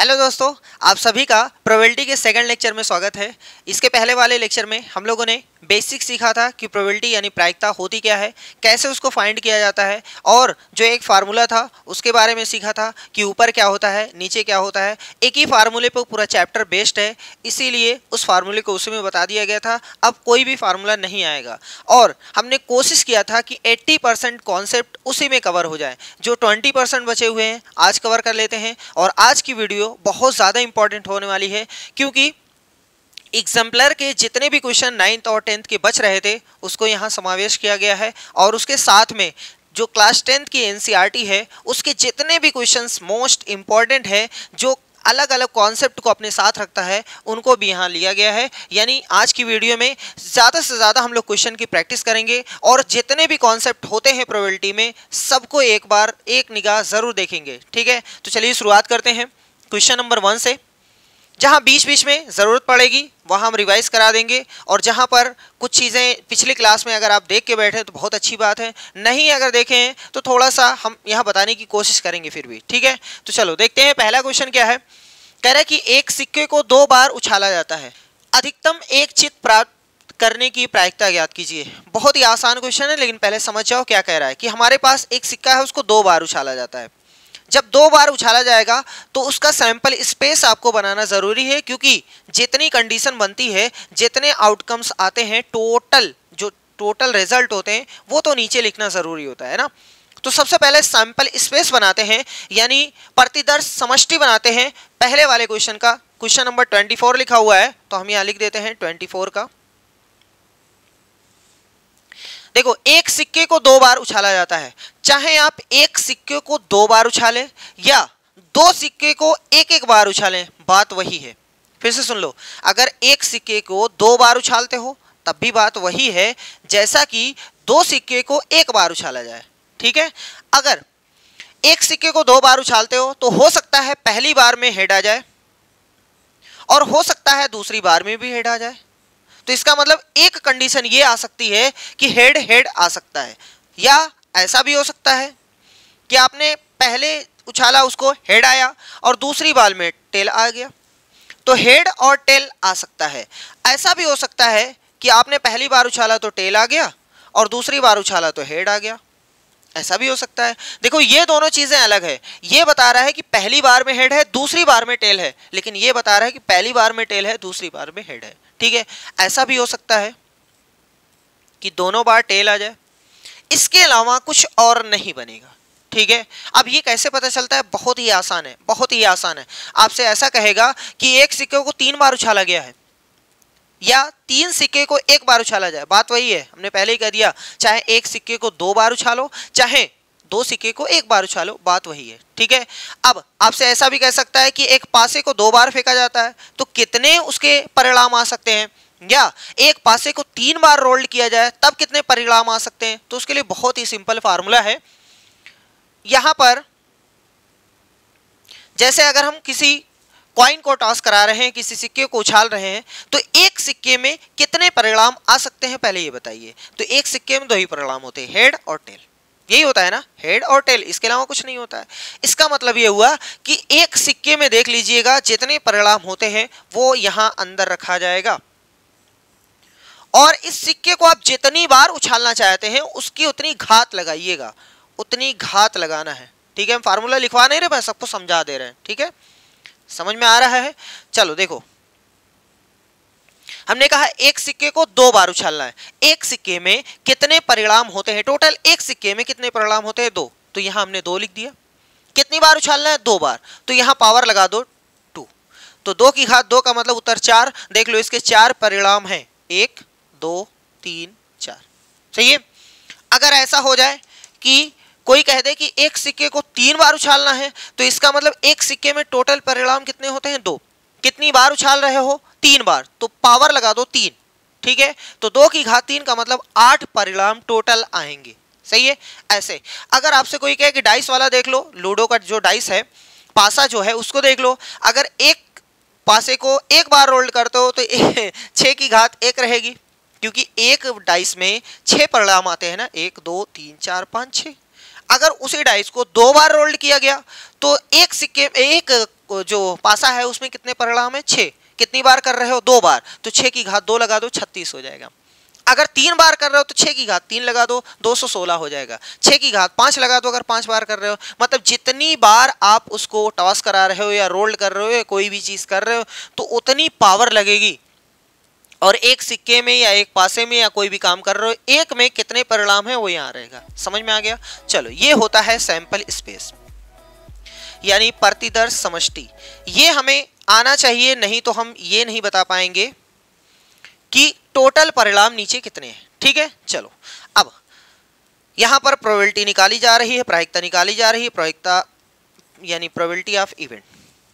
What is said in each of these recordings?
Hello दोस्तों, आप सभी का प्रोबेबिलिटी के सेकंड लेक्चर में स्वागत है। इसके पहले वाले लेक्चर में हम लोगों ने बेसिक सीखा था कि प्रोबेबिलिटी यानी प्रायिकता होती क्या है, कैसे उसको फाइंड किया जाता है, और जो एक फार्मूला था उसके बारे में सीखा था कि ऊपर क्या होता है नीचे क्या होता है। एक ही फार्मूले पर पूरा चैप्टर बेस्ड है, इसीलिए उस फार्मूले को उसी में बता दिया गया था। अब कोई भी फार्मूला नहीं आएगा और हमने कोशिश किया था कि 80% कॉन्सेप्ट उसी में कवर हो जाए। जो 20% बचे हुए हैं आज कवर कर लेते हैं। और आज की वीडियो बहुत ज़्यादा इंपॉर्टेंट होने वाली है, क्योंकि एग्जाम्पलर के जितने भी क्वेश्चन 9th और 10th के बच रहे थे उसको यहाँ समावेश किया गया है, और उसके साथ में जो क्लास 10th की एनसीईआरटी है उसके जितने भी क्वेश्चंस मोस्ट इम्पॉर्टेंट है, जो अलग अलग कॉन्सेप्ट को अपने साथ रखता है, उनको भी यहाँ लिया गया है। यानी आज की वीडियो में ज़्यादा से ज़्यादा हम लोग क्वेश्चन की प्रैक्टिस करेंगे और जितने भी कॉन्सेप्ट होते हैं प्रोबेबिलिटी में सबको एक बार एक निगाह ज़रूर देखेंगे। ठीक है, तो चलिए शुरुआत करते हैं क्वेश्चन नंबर 1 से। जहाँ बीच बीच में ज़रूरत पड़ेगी वहाँ हम रिवाइज करा देंगे, और जहाँ पर कुछ चीज़ें पिछली क्लास में अगर आप देख के बैठे तो बहुत अच्छी बात है, नहीं अगर देखें हैं तो थोड़ा सा हम यहाँ बताने की कोशिश करेंगे फिर भी। ठीक है, तो चलो देखते हैं पहला क्वेश्चन क्या है। कह रहा है कि एक सिक्के को 2 बार उछाला जाता है, अधिकतम एक चित्त प्राप्त करने की प्रायिकता ज्ञात कीजिए। बहुत ही आसान क्वेश्चन है, लेकिन पहले समझ जाओ क्या कह रहा है। कि हमारे पास एक सिक्का है, उसको 2 बार उछाला जाता है। जब 2 बार उछाला जाएगा तो उसका सैंपल स्पेस आपको बनाना ज़रूरी है, क्योंकि जितनी कंडीशन बनती है, जितने आउटकम्स आते हैं, टोटल रिजल्ट होते हैं, वो तो नीचे लिखना ज़रूरी होता है ना। तो सबसे पहले सैंपल स्पेस बनाते हैं, यानी प्रतिदर्श समष्टि बनाते हैं। पहले वाले क्वेश्चन का क्वेश्चन नंबर 24 लिखा हुआ है, तो हम यहाँ लिख देते हैं 24 का। देखो, एक सिक्के को 2 बार उछाला जाता है। चाहे आप एक सिक्के को 2 बार उछालें या 2 सिक्के को एक एक बार उछालें, बात वही है। फिर से सुन लो, अगर एक सिक्के को 2 बार उछालते हो तब भी बात वही है जैसा कि 2 सिक्के को एक बार उछाला जाए। ठीक है, अगर एक सिक्के को 2 बार उछालते हो तो हो सकता है पहली बार में हेड आ जाए, और हो सकता है दूसरी बार में भी हेड आ जाए। तो इसका मतलब एक कंडीशन ये आ सकती है कि हेड हेड आ सकता है, या ऐसा भी हो सकता है कि आपने पहले उछाला उसको हेड आया और दूसरी बार में टेल आ गया, तो हेड और टेल आ सकता है। ऐसा भी हो सकता है कि आपने पहली बार उछाला तो टेल आ गया और दूसरी बार उछाला तो हेड आ गया, ऐसा भी हो सकता है। देखो, ये दोनों चीज़ें अलग है। ये बता रहा है कि पहली बार में हेड है, दूसरी बार में टेल है, लेकिन ये बता रहा है कि पहली बार में टेल है, दूसरी बार में हेड है। ठीक है, ऐसा भी हो सकता है कि दोनों बार टेल आ जाए, इसके अलावा कुछ और नहीं बनेगा। ठीक है, अब ये कैसे पता चलता है? बहुत ही आसान है, बहुत ही आसान है। आपसे ऐसा कहेगा कि एक सिक्के को 3 बार उछाला गया है या 3 सिक्के को एक बार उछाला जाए, बात वही है, हमने पहले ही कह दिया। चाहे एक सिक्के को 2 बार उछालो, चाहे 2 सिक्के को एक बार उछालो, बात वही है। ठीक है, अब आपसे ऐसा भी कह सकता है कि एक पासे को 2 बार फेंका जाता है तो कितने उसके परिणाम आ सकते हैं, या एक पासे को 3 बार रोल्ड किया जाए तब कितने परिणाम आ सकते हैं। तो उसके लिए बहुत ही सिंपल फार्मूला है। यहां पर जैसे अगर हम किसी कॉइन को टॉस करा रहे हैं, किसी सिक्के को उछाल रहे हैं, तो एक सिक्के में कितने परिणाम आ सकते हैं पहले ये बताइए। तो एक सिक्के में 2 ही परिणाम होते हैं, हेड और टेल। यही होता है ना, हेड और टेल, इसके अलावा कुछ नहीं होता है। इसका मतलब ये हुआ कि एक सिक्के में देख लीजिएगा जितने परिणाम होते हैं वो यहां अंदर रखा जाएगा, और इस सिक्के को आप जितनी बार उछालना चाहते हैं उसकी उतनी घात लगाइएगा, उतनी घात लगाना है। ठीक है, हम फार्मूला लिखवा नहीं रहे, बस सबको समझा दे रहे हैं। ठीक है, समझ में आ रहा है? चलो देखो, हमने कहा एक सिक्के को 2 बार उछालना है। एक सिक्के में कितने परिणाम होते हैं? टोटल एक सिक्के में कितने परिणाम होते हैं? 2। तो यहां हमने 2 लिख दिया। कितनी बार उछालना है? 2 बार। तो यहां पावर लगा दो 2, तो 2 की घात 2 का मतलब उत्तर 4। देख लो, इसके 4 परिणाम हैं, 1 2 3 4। सही है। अगर ऐसा हो जाए कि कोई कह दे कि एक सिक्के को 3 बार उछालना है, तो इसका मतलब एक सिक्के में टोटल परिणाम कितने होते हैं? 2। कितनी बार उछाल रहे हो? 3 बार, तो पावर लगा दो 3। ठीक है, तो 2 की घात 3 का मतलब 8 परिणाम टोटल आएंगे। सही है। ऐसे अगर आपसे कोई कहे कि डाइस वाला देख लो, लूडो का जो डाइस है, पासा जो है, उसको देख लो। अगर एक पासे को एक बार रोल्ड करते हो तो 6 की घात 1 रहेगी, क्योंकि एक डाइस में 6 परिणाम आते हैं ना, 1 2 3 4 5 6। अगर उसी डाइस को 2 बार रोल्ड किया गया तो एक सिक्के एक जो पासा है उसमें कितने परिणाम है? 6। कितनी बार कर रहे हो? 2 बार, तो 6 की घात 2 लगा दो, 36 हो जाएगा। अगर 3 बार कर रहे हो तो 6 की घात 3 लगा दो, 216 हो जाएगा। 6 की घात 5 लगा दो अगर 5 बार कर रहे हो, मतलब जितनी बार आप उसको टॉस करा रहे हो या रोल्ड कर रहे हो या कोई भी चीज कर रहे हो तो उतनी पावर लगेगी। और एक सिक्के में या एक पासे में या कोई भी काम कर रहे हो, एक में कितने परिणाम है वो यहाँ रहेगा। समझ में आ गया? चलो, ये होता है सैंपल स्पेस यानी प्रतिदर्श समष्टि। ये हमें आना चाहिए, नहीं तो हम ये नहीं बता पाएंगे कि टोटल परिणाम नीचे कितने हैं। ठीक है, चलो अब यहां पर प्रोबेबिलिटी निकाली जा रही है, प्रायिकता निकाली जा रही है, प्रायिकता यानी प्रोबेबिलिटी ऑफ इवेंट।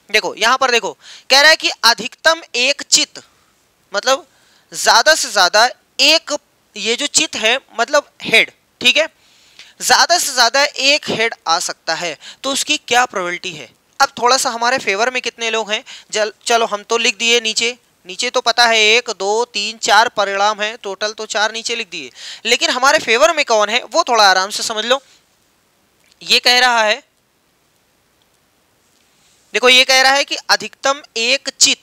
देखो यहां पर देखो, कह रहा है कि अधिकतम एक चित, मतलब ज्यादा से ज्यादा एक, ये जो चित है मतलब हेड, ठीक है, ज्यादा से ज्यादा एक हेड आ सकता है, तो उसकी क्या प्रोबेबिलिटी है। अब थोड़ा सा हमारे फेवर में कितने लोग हैं, चलो हम तो लिख दिए नीचे, नीचे तो पता है 1 2 3 4 परिणाम है, टोटल तो 4 नीचे लिख दिए, लेकिन हमारे फेवर में कौन है वो थोड़ा आराम से समझ लो। ये कह रहा है, देखो ये कह रहा है कि अधिकतम एक चित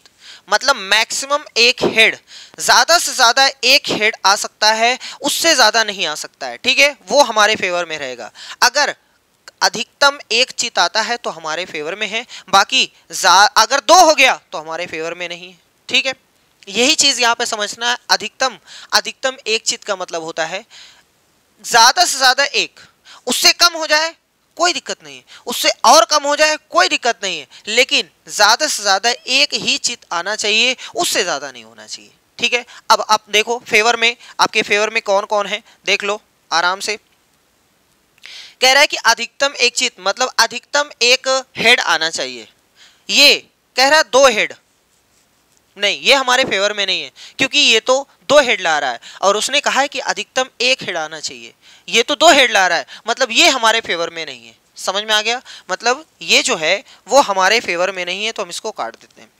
मतलब मैक्सिमम एक हेड, ज्यादा से ज्यादा एक हेड आ सकता है, उससे ज्यादा नहीं आ सकता है। ठीक है, वो हमारे फेवर में रहेगा। अगर अधिकतम एक चित आता है तो हमारे फेवर में है, बाकी अगर 2 हो गया तो हमारे फेवर में नहीं है। ठीक है, यही चीज यहाँ पे समझना है। अधिकतम एक चित का मतलब होता है ज्यादा से ज्यादा एक, उससे कम हो जाए कोई दिक्कत नहीं है, उससे और कम हो जाए कोई दिक्कत नहीं है, लेकिन ज्यादा से ज्यादा एक ही चित आना चाहिए, उससे ज्यादा नहीं होना चाहिए। ठीक है, अब आप देखो फेवर में, आपके फेवर में कौन कौन है देख लो आराम से। कह रहा है कि अधिकतम एक चित मतलब अधिकतम एक हेड आना चाहिए। ये कह रहा है 2 हेड, नहीं ये हमारे फेवर में नहीं है, क्योंकि ये तो 2 हेड ला रहा है और उसने कहा है कि अधिकतम एक हेड आना चाहिए, ये तो 2 हेड ला रहा है, मतलब ये हमारे फेवर में नहीं है। समझ में आ गया? मतलब ये जो है वो हमारे फेवर में नहीं है, तो हम इसको काट देते हैं।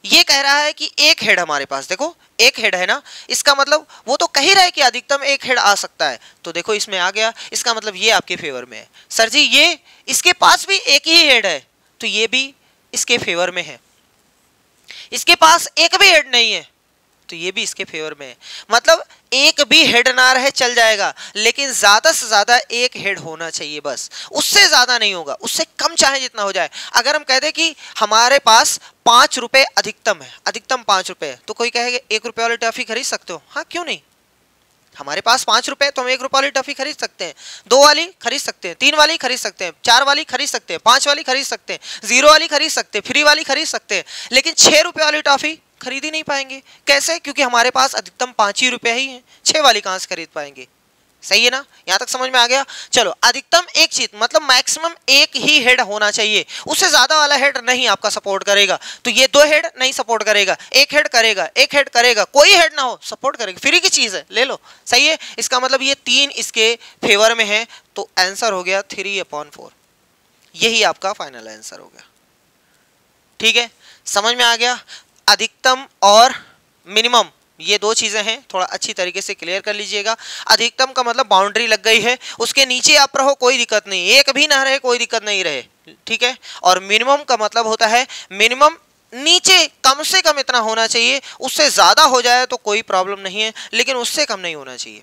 ये कह रहा है कि एक हेड हमारे पास, देखो एक हेड है ना, इसका मतलब वो तो कह ही रहा है कि अधिकतम एक हेड आ सकता है, तो देखो इसमें आ गया, इसका मतलब ये आपके फेवर में है। सर जी ये इसके पास भी एक ही हेड है, तो ये भी इसके फेवर में है। इसके पास एक भी हेड नहीं है, तो ये भी इसके फेवर में है। मतलब एक भी हेड ना रहे चल जाएगा, लेकिन ज्यादा से ज्यादा एक हेड होना चाहिए बस, उससे ज्यादा नहीं होगा, उससे कम चाहे जितना हो जाए। अगर हम कह दें कि हमारे पास 5 रुपए अधिकतम है, अधिकतम 5 रुपए है, तो कोई कहेगा 1 रुपए वाली टॉफी खरीद सकते हो? हाँ क्यों नहीं, हमारे पास 5 रुपए तो हम 1 रुपए वाली टॉफी खरीद सकते हैं, 2 वाली खरीद सकते हैं, 3 वाली खरीद सकते हैं, 4 वाली खरीद सकते हैं, 5 वाली खरीद सकते हैं, 0 वाली खरीद सकते हैं, फ्री वाली खरीद सकते हैं, लेकिन 6 रुपए वाली टॉफी खरीद ही नहीं पाएंगे। कैसे? क्योंकि हमारे पास अधिकतम 5 ही रुपए ही हैं, 6 वाली कहां से खरीद पाएंगे। सही है ना? यहां तक समझ में आ गया? चलो, अधिकतम एक चीज मतलब मैक्सिमम एक ही हेड होना चाहिए, उससे ज्यादा वाला हेड नहीं आपका सपोर्ट करेगा। तो ये 2 हेड नहीं सपोर्ट करेगा, एक हेड करेगा, एक हेड करेगा, कोई हेड ना हो सपोर्ट करेगा, फ्री की चीज है, ले लो। सही है, इसका मतलब ये 3 इसके फेवर में है, तो आंसर हो गया 3/4। यही आपका फाइनल आंसर हो गया। ठीक है, समझ में आ गया? अधिकतम और मिनिमम ये 2 चीजें हैं, थोड़ा अच्छी तरीके से क्लियर कर लीजिएगा। अधिकतम का मतलब बाउंड्री लग गई है, उसके नीचे आप रहो कोई दिक्कत नहीं, एक भी ना रहे कोई दिक्कत नहीं रहे। ठीक है, और मिनिमम का मतलब होता है मिनिमम नीचे कम से कम इतना होना चाहिए, उससे ज्यादा हो जाए तो कोई प्रॉब्लम नहीं है, लेकिन उससे कम नहीं होना चाहिए।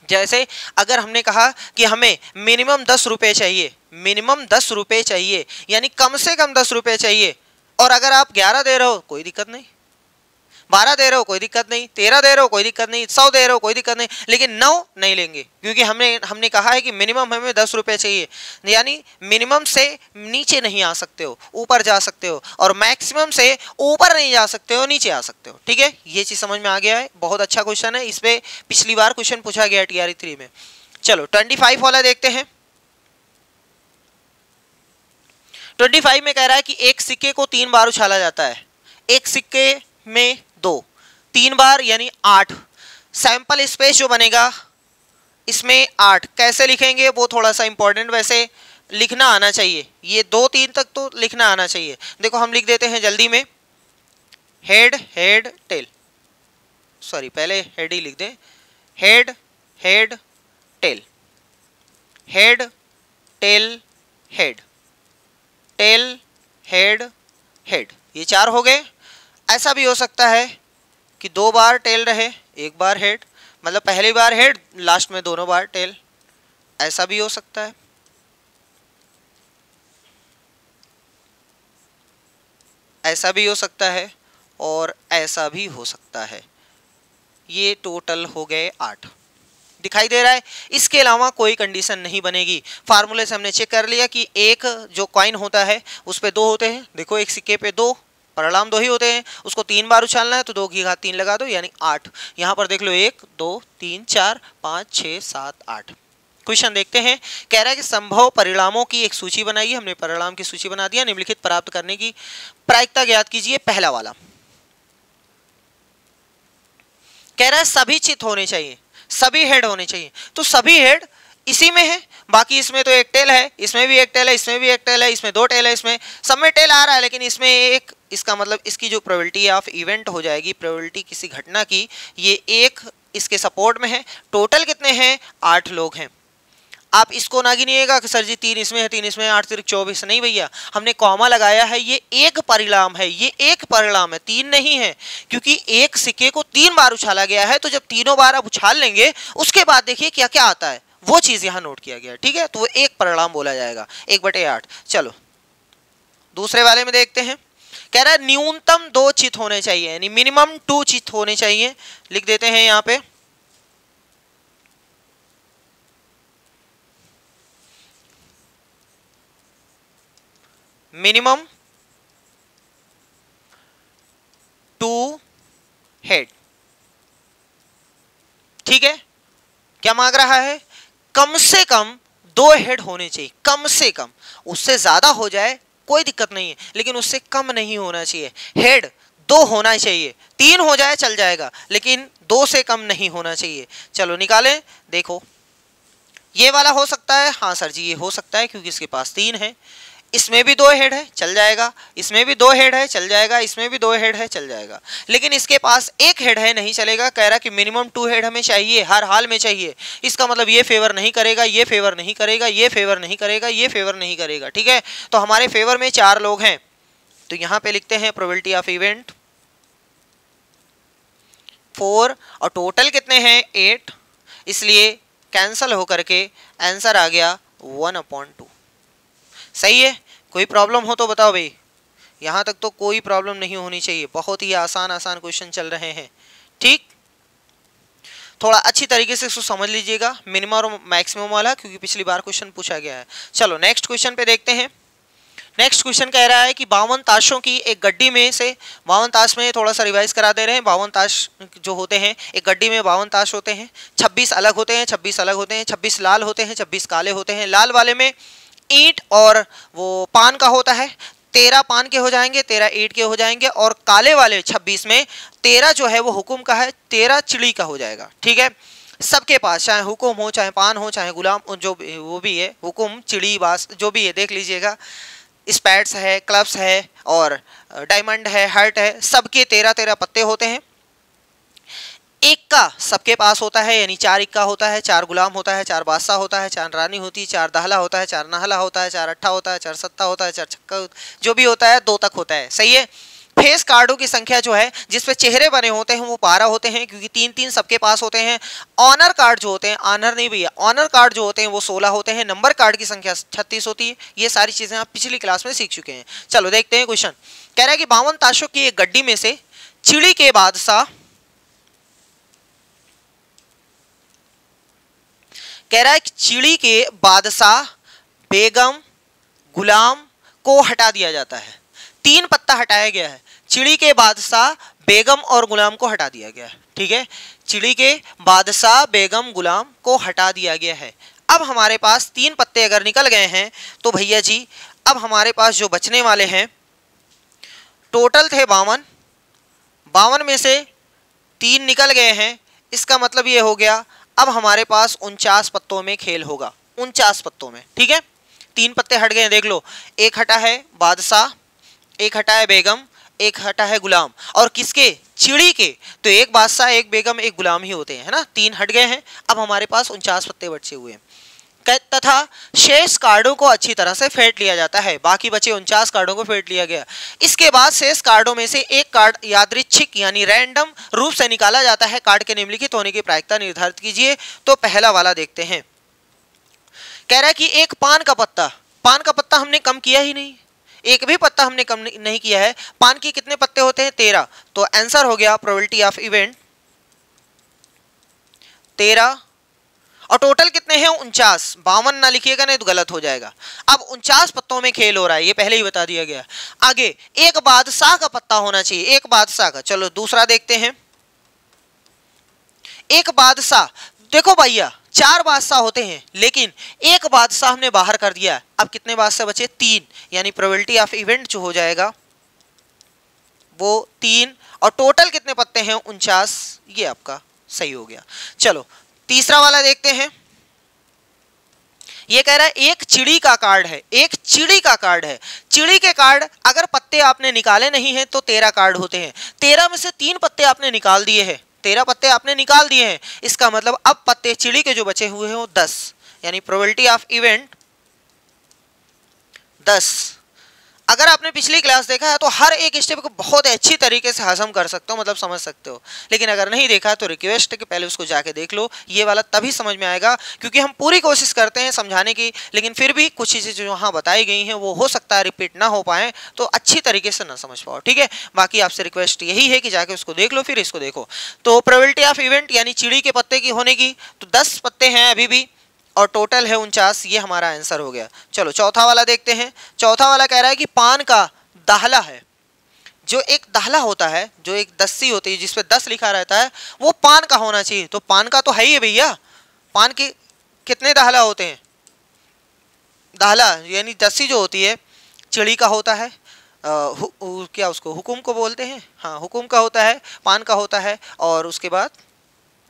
जैसे अगर हमने कहा कि हमें मिनिमम 10 रुपए चाहिए, मिनिमम 10 रुपए चाहिए यानी कम से कम 10 रुपए चाहिए, और अगर आप 11 दे रहे हो कोई दिक्कत नहीं, 12 दे रहे हो कोई दिक्कत नहीं, 13 दे रहे हो कोई दिक्कत नहीं, 100 दे रहे हो कोई दिक्कत नहीं, लेकिन 9 नहीं लेंगे, क्योंकि हमने कहा है कि मिनिमम हमें 10 रुपए चाहिए, यानी मिनिमम से नीचे नहीं आ सकते हो, ऊपर जा सकते हो, और मैक्सिमम से ऊपर नहीं जा सकते हो, नीचे आ सकते हो। ठीक है, ये चीज समझ में आ गया है? बहुत अच्छा क्वेश्चन है, इस पे पिछली बार क्वेश्चन पूछा गया TRE 3 में। चलो 25 वाला देखते हैं। 25 में कह रहा है कि एक सिक्के को 3 बार उछाला जाता है, एक सिक्के में 2, 3 बार यानी 8। सैंपल स्पेस जो बनेगा इसमें 8 कैसे लिखेंगे वो थोड़ा सा इंपॉर्टेंट, वैसे लिखना आना चाहिए, ये 2 3 तक तो लिखना आना चाहिए। देखो हम लिख देते हैं जल्दी में, हेड हेड टेल, सॉरी पहले हेड ही लिख दें, head head tail, head tail head, tail head head, ये 4 हो गए। ऐसा भी हो सकता है कि 2 बार टेल रहे, 1 बार हेड, मतलब पहली बार हेड, लास्ट में दोनों बार टेल, ऐसा भी हो सकता है। ऐसा भी हो सकता है और ऐसा भी हो सकता है। ये टोटल हो गए 8, दिखाई दे रहा है। इसके अलावा कोई कंडीशन नहीं बनेगी। फार्मूले से हमने चेक कर लिया कि एक जो कॉइन होता है उस पे 2 होते हैं। देखो एक सिक्के पे 2 परिणाम 2 ही होते हैं, उसको 3 बार उछालना है तो 2 की घात 3 लगा दो, यानी 8। यहाँ पर देख लो 1 2 3 4 5 6 7 8। क्वेश्चन देखते हैं। कह रहा है कि संभव परिणामों की एक सूची बनाइए। हमने परिणाम की सूची बना दिया। निम्नलिखित प्राप्त करने की प्रायिकता ज्ञात कीजिए। पहला वाला कह रहा है सभी चित होने चाहिए, सभी हेड होने चाहिए। तो सभी हेड इसी में है, बाकी इसमें तो एक टेल है, इसमें भी एक टेल है, इसमें भी एक टेल है, इसमें 2 टेल है, इसमें सब में टेल आ रहा है, लेकिन इसमें एक, इसका मतलब इसकी जो प्रोबेबिलिटी ऑफ इवेंट हो जाएगी, प्रोबेबिलिटी किसी घटना की, ये एक इसके सपोर्ट में है। टोटल कितने हैं? 8 लोग हैं। आप इसको ना गिनिएगा कि सर जी 3 इसमें है, 3 इसमें, 8 तिरिक 24। नहीं भैया, हमने कॉमा लगाया है, ये एक परिणाम है, ये एक परिणाम है, 3 नहीं है, क्योंकि एक सिक्के को 3 बार उछाला गया है। तो जब तीनों बार आप उछाल लेंगे उसके बाद देखिए क्या क्या आता है, वो चीज यहां नोट किया गया। ठीक है, तो वो एक परिणाम बोला जाएगा, 1/8। चलो दूसरे वाले में देखते हैं। कह रहा है न्यूनतम 2 चित होने चाहिए, यानी मिनिमम 2 चित होने चाहिए। लिख देते हैं यहां पे, मिनिमम 2 हेड। ठीक है, क्या मांग रहा है? कम से कम 2 हेड होने चाहिए, कम से कम। उससे ज्यादा हो जाए कोई दिक्कत नहीं है, लेकिन उससे कम नहीं होना चाहिए। हेड 2 होना चाहिए, 3 हो जाए चल जाएगा, लेकिन 2 से कम नहीं होना चाहिए। चलो निकालें। देखो ये वाला हो सकता है, हाँ सर जी ये हो सकता है क्योंकि इसके पास 3 है। इसमें भी 2 हेड है, चल जाएगा। इसमें भी 2 हेड है, चल जाएगा। इसमें भी 2 हेड है, चल जाएगा। लेकिन इसके पास 1 हेड है, नहीं चलेगा। कह रहा कि मिनिमम 2 हेड हमें चाहिए, हर हाल में चाहिए। इसका मतलब ये फेवर नहीं करेगा, ये फेवर नहीं करेगा, ये फेवर नहीं करेगा, ये फेवर नहीं करेगा। ठीक है, तो हमारे फेवर में 4 लोग हैं, तो यहां पे लिखते हैं प्रोबेबिलिटी ऑफ इवेंट 4, और टोटल कितने हैं? 8, इसलिए कैंसल होकर के आंसर आ गया 1/2। सही है। कोई प्रॉब्लम हो तो बताओ भाई, यहां तक तो कोई प्रॉब्लम नहीं होनी चाहिए। बहुत ही आसान आसान क्वेश्चन चल रहे हैं। ठीक, थोड़ा अच्छी तरीके से इसको समझ लीजिएगा, मिनिमम और मैक्सिमम वाला, क्योंकि पिछली बार क्वेश्चन पूछा गया है। चलो नेक्स्ट क्वेश्चन पे देखते हैं। नेक्स्ट क्वेश्चन कह रहा है कि 52 ताशों की एक गड्डी में से, 52 ताश में थोड़ा सा रिवाइज करा दे रहे हैं। 52 ताश जो होते हैं, एक गड्डी में 52 ताश होते हैं, 26 अलग होते हैं, 26 अलग होते हैं, 26 लाल होते हैं, 26 काले होते हैं। लाल वाले में ईंट और वो पान का होता है, 13 पान के हो जाएंगे, 13 ईंट के हो जाएंगे। और काले वाले 26 में 13 जो है वो हुकुम का है, 13 चिड़ी का हो जाएगा। ठीक है, सबके पास चाहे हुकुम हो, चाहे पान हो, चाहे गुलाम, जो वो भी है, हुकुम, चिड़ी, बास, जो भी है देख लीजिएगा। स्पैट्स है, क्लब्स है और डायमंड है, हर्ट है, सबके 13-13 पत्ते होते हैं। एक का सबके पास होता है, यानी 4 इक्का होता है, 4 गुलाम होता है, 4 बादशाह होता है, 4 रानी होती है, 4 दहला होता है, 4 नहला होता है, 4 अट्ठा होता है, 4 सत्ता होता है, 4 छक्का, जो भी होता है 2 तक होता है। सही है। फेस कार्डों की संख्या जो है जिसपे चेहरे बने होते हैं वो 12 होते हैं, क्योंकि 3-3 सबके पास होते हैं। ऑनर कार्ड जो होते हैं, ऑनर नहीं भैया, ऑनर कार्ड जो होते हैं वो 16 होते हैं। नंबर कार्ड की संख्या 36 होती है। ये सारी चीजें आप पिछली क्लास में सीख चुके हैं। चलो देखते हैं क्वेश्चन। कह रहा है कि 52 ताशों की एक गड्डी में से चिड़ी के बादशाह, कह रहा है कि चिड़ी के बादशाह, बेगम, गुलाम को हटा दिया जाता है। 3 पत्ता हटाया गया है। चिड़ी के बादशाह, बेगम और गुलाम को हटा दिया गया है। ठीक है, चिड़ी के बादशाह, बेगम, गुलाम को हटा दिया गया है। अब हमारे पास 3 पत्ते अगर निकल गए हैं तो भैया जी अब हमारे पास जो बचने वाले हैं, टोटल थे 52, 52 में से 3 निकल गए हैं। इसका मतलब ये हो गया अब हमारे पास 49 पत्तों में खेल होगा, 49 पत्तों में। ठीक है, 3 पत्ते हट गए हैं, देख लो। एक हटा है बादशाह, एक हटा है बेगम, एक हटा है गुलाम। और किसके? चिड़ी के। तो एक बादशाह, एक बेगम, एक गुलाम ही होते हैं, है ना। 3 हट गए हैं। अब हमारे पास 49 पत्ते बचे हुए हैं। तथा शेष कार्डों को अच्छी तरह से फेंट लिया जाता है। बाकी बचे 49 कार्डों को फेंट लिया गया। इसके बाद शेष कार्डों में से एक कार्ड यादृच्छिक यानी रैंडम रूप से निकाला जाता है। कार्ड के निम्नलिखित होने की प्रायिकता निर्धारित कीजिए। तो पहला वाला देखते हैं। कह रहा है कि एक पान का पत्ता हमने कम किया ही नहीं, एक भी पत्ता हमने कम नहीं किया है। पान के कितने पत्ते होते हैं? 13। तो आंसर हो गया प्रोबेबिलिटी ऑफ इवेंट 13। और टोटल कितने हैं? 49। 52 ना लिखिएगा नहीं तो गलत हो जाएगा। अब 49 पत्तों में खेल हो रहा है, ये पहले ही बता दिया गया। आगे एक बादशाह का पत्ता होना चाहिए, एक बादशाह का। चलो दूसरा देखते हैं। एक बादशाह, देखो भैया 4 बादशाह होते हैं लेकिन एक बादशाह हमने बाहर कर दिया। अब कितने बादशाह बचे? 3। यानी प्रोबेबिलिटी ऑफ इवेंट जो हो जाएगा वो 3। और टोटल कितने पत्ते हैं? 49। ये आपका सही हो गया। चलो तीसरा वाला देखते हैं। ये कह रहा है एक चिड़ी का कार्ड है, एक चिड़ी का कार्ड है। चिड़ी के कार्ड अगर पत्ते आपने निकाले नहीं हैं तो 13 कार्ड होते हैं। 13 में से 3 पत्ते आपने निकाल दिए हैं, 13 पत्ते आपने निकाल दिए हैं। इसका मतलब अब पत्ते चिड़ी के जो बचे हुए हैं वो 10, यानी प्रोबेबिलिटी ऑफ इवेंट 10। अगर आपने पिछली क्लास देखा है तो हर एक स्टेप को बहुत अच्छी तरीके से हजम कर सकते हो, मतलब समझ सकते हो। लेकिन अगर नहीं देखा तो रिक्वेस्ट है कि पहले उसको जाके देख लो। ये वाला तभी समझ में आएगा क्योंकि हम पूरी कोशिश करते हैं समझाने की, लेकिन फिर भी कुछ चीज़ें जो यहाँ बताई गई हैं वो हो सकता है रिपीट ना हो पाए तो अच्छी तरीके से ना समझ पाओ। ठीक है, बाकी आपसे रिक्वेस्ट यही है कि जाके उसको देख लो फिर इसको देखो। तो प्रोबेबिलिटी ऑफ इवेंट यानी चिड़ी के पत्ते की होने की तो 10 पत्ते हैं अभी भी और टोटल है 49। ये हमारा आंसर हो गया। चलो चौथा वाला देखते हैं। चौथा वाला कह रहा है कि पान का दाहला है। जो एक दाहला होता है, जो एक दस्सी होती है जिसपे 10 लिखा रहता है, वो पान का होना चाहिए। तो पान का तो है ही है भैया। पान के कितने दाहला होते हैं? दाहला यानी दस्सी जो होती है चिड़ी का होता है। क्या उसको हुकुम को बोलते हैं? हाँ, हुकुम का होता है, पान का होता है और उसके बाद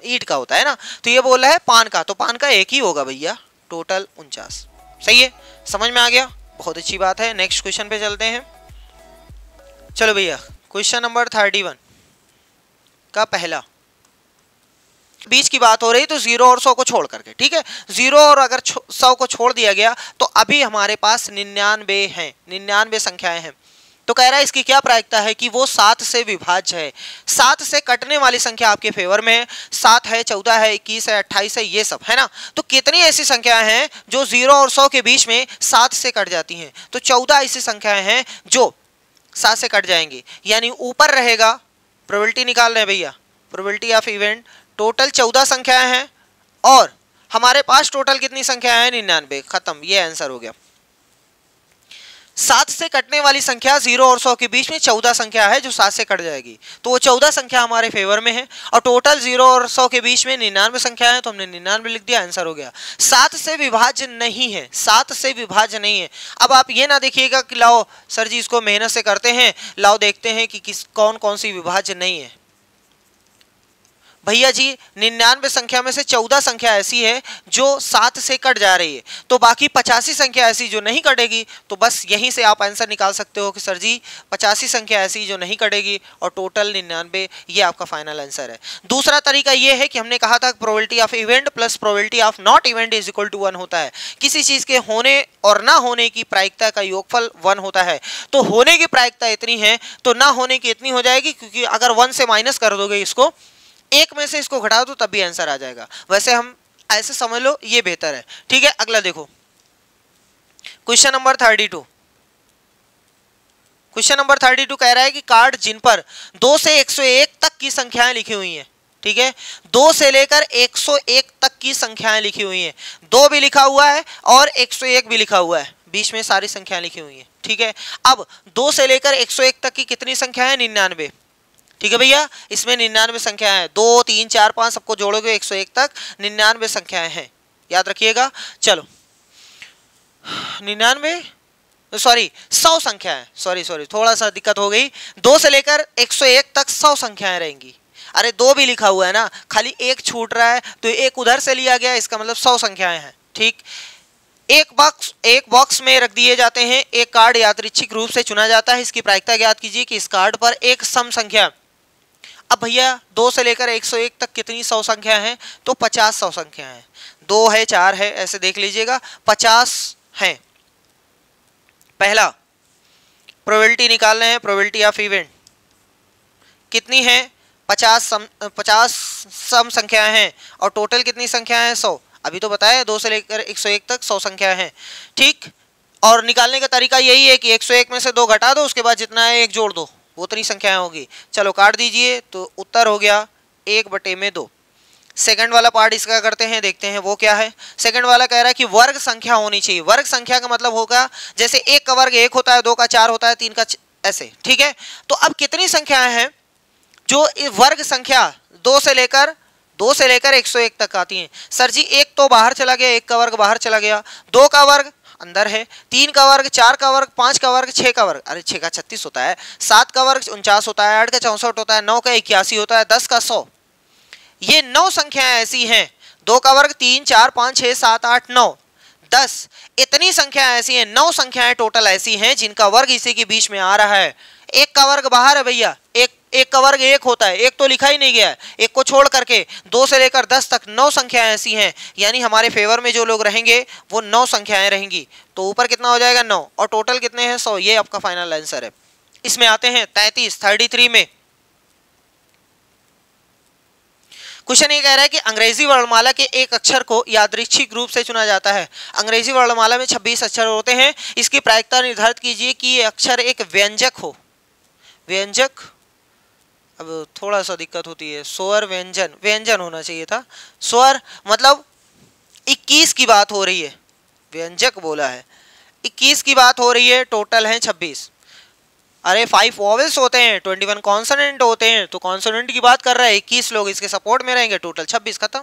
ईंट का होता है ना। तो ये बोल रहा है पान का, तो पान का एक ही होगा भैया। टोटल 49। सही है, समझ में आ गया, बहुत अच्छी बात है। नेक्स्ट क्वेश्चन पे चलते हैं। चलो भैया क्वेश्चन नंबर 31 का पहला, बीच की बात हो रही तो 0 और 100 को छोड़ करके। ठीक है, 0 और अगर 100 को छोड़ दिया गया तो अभी हमारे पास 99 हैं, 99 संख्याएं हैं। तो कह रहा है इसकी क्या प्रायिकता है कि वो 7 से विभाज्य है। 7 से कटने वाली संख्या आपके फेवर में है। 7 है, 14 है, 21 है, 28 है, ये सब है ना। तो कितनी ऐसी संख्याएं हैं जो 0 और 100 के बीच में 7 से कट जाती हैं? तो 14 ऐसी संख्याएं हैं जो 7 से कट जाएंगी, यानी ऊपर रहेगा। प्रोबेबिलिटी निकाल रहे हैं भैया, प्रोबेबिलिटी ऑफ इवेंट टोटल 14 संख्याएं हैं और हमारे पास टोटल कितनी संख्याएं हैं? 99। खत्म, ये आंसर हो गया। 7 से कटने वाली संख्या 0 और 100 के बीच में 14 संख्या है जो 7 से कट जाएगी। तो वो 14 संख्या हमारे फेवर में है और टोटल 0 और 100 के बीच में 99 संख्या है, तो हमने 99 लिख दिया, आंसर हो गया। 7 से विभाज्य नहीं है, 7 से विभाज्य नहीं है। अब आप ये ना देखिएगा कि लाओ सर जी इसको मेहनत से करते हैं, लाओ देखते हैं कि कौन कौन सी विभाज्य नहीं है। भैया जी 99 संख्या में से 14 संख्या ऐसी है जो 7 से कट जा रही है, तो बाकी 85 संख्या ऐसी जो नहीं कटेगी। तो बस यहीं से आप आंसर निकाल सकते हो कि सर जी 85 संख्या ऐसी जो नहीं कटेगी और टोटल 99, ये आपका फाइनल आंसर है। दूसरा तरीका ये है कि हमने कहा था probability of event plus probability of not event is equal to 1 होता है। किसी चीज के होने और ना होने की प्रायिकता का योगफल 1 होता है। तो होने की प्रायिकता इतनी है तो ना होने की इतनी हो जाएगी, क्योंकि अगर 1 से माइनस कर दोगे इसको, एक में से इसको घटा दो तब भी आंसर आ जाएगा। वैसे हम ऐसे समझ लो, ये बेहतर है। ठीक है, अगला देखो क्वेश्चन नंबर 32। क्वेश्चन नंबर 32 कह रहा है कि कार्ड जिन पर 2 से 101 तक की संख्याएं लिखी हुई हैं। ठीक है, 2 से लेकर 101 तक की संख्याएं लिखी हुई हैं। 2 भी लिखा हुआ है और 101 भी लिखा हुआ है, बीच में सारी संख्याएं लिखी हुई हैं। ठीक है, अब 2 से लेकर 101 तक की कितनी संख्या है? 99। ठीक है भैया, इसमें 99 संख्याएं हैं। 2, 3, 4, 5 सबको जोड़ोगे 101 तक 99 संख्याएं हैं, याद रखिएगा। चलो 100 संख्याएं, सॉरी थोड़ा सा दिक्कत हो गई। 2 से लेकर 101 तक 100 संख्याएं रहेंगी। अरे 2 भी लिखा हुआ है ना, खाली एक छूट रहा है तो एक उधर से लिया गया, इसका मतलब 100 संख्याएं हैं। ठीक, एक बॉक्स में रख दिए जाते हैं। एक कार्ड यादृच्छिक रूप से चुना जाता है। इसकी प्रायिकता ज्ञात कीजिए कि इस कार्ड पर एक सम संख्या। अब भैया 2 से लेकर 101 तक कितनी 100 संख्या हैं? तो 50 100 संख्या हैं। 2 है, 4 है, ऐसे देख लीजिएगा, 50 है। पहला प्रोबेबिलिटी निकाल रहे हैं, प्रोबेबिलिटी ऑफ इवेंट कितनी है, 50 सम संख्याएं हैं और टोटल कितनी संख्या है, 100। अभी तो बताया 2 से लेकर 101 तक 100 संख्याएं हैं, ठीक। और निकालने का तरीका यही है कि 101 में से 2 घटा दो, उसके बाद जितना है 1 जोड़ दो, वो उतनी संख्याएं होगी। चलो काट दीजिए, तो उत्तर हो गया 1/2। सेकंड वाला पार्ट इसका करते हैं, देखते हैं वो क्या है। सेकंड वाला कह रहा है कि वर्ग संख्या होनी चाहिए। वर्ग संख्या का मतलब होगा जैसे 1 का वर्ग 1 होता है, 2 का 4 होता है, 3 का ऐसे, ठीक है। तो अब कितनी संख्याएं हैं जो वर्ग संख्या 2 से लेकर 101 तक आती हैं? सर जी 1 तो बाहर चला गया, 1 का वर्ग बाहर चला गया, 2 का वर्ग अंदर है, 3 का वर्ग, 4 का वर्ग, 5 का वर्ग, 6 का वर्ग, अरे 6 का 36 होता है, 7 का वर्ग 49 होता है, 8 का 64 होता है, 9 का 81 होता है, 10 का 100। ये 9 संख्याएं ऐसी हैं, 2 का वर्ग 3, 4, 5, 6, 7, 8, 9, 10, इतनी संख्याएं ऐसी हैं, 9 संख्याएं टोटल ऐसी हैं जिनका वर्ग इसी के बीच में आ रहा है। 1 का वर्ग बाहर है भैया, एक का वर्ग 1 होता है, 1 तो लिखा ही नहीं गया है, 1 को छोड़ करके 2 से लेकर 10 तक 9 संख्याएं ऐसी हैं, यानी हमारे फेवर में जो लोग रहेंगे वो 9 संख्याएं रहेंगी। तो ऊपर कितना हो जाएगा 9 और टोटल कितने हैं 100, ये आपका फाइनल आंसर है। इसमें आते हैं 33 में। क्वेश्चन ये कह रहा है कि अंग्रेजी वर्णमाला के एक अक्षर को यादृच्छिक रूप से चुना जाता है। अंग्रेजी वर्णमाला में 26 अक्षर होते हैं, इसकी प्रायिकता निर्धारित कीजिए कि ये अक्षर एक व्यंजक हो। व्यंजक, अब थोड़ा सा दिक्कत होती है, स्वर व्यंजन, व्यंजन होना चाहिए था। स्वर मतलब 21 की बात हो रही है, व्यंजक बोला है, 21 की बात हो रही है, टोटल हैं 26। अरे 5 वॉवेल्स होते हैं, 21 कॉन्सोनेंट होते हैं, तो कॉन्सोनेंट की बात कर रहा है, 21 लोग इसके सपोर्ट में रहेंगे, टोटल 26, खत्म।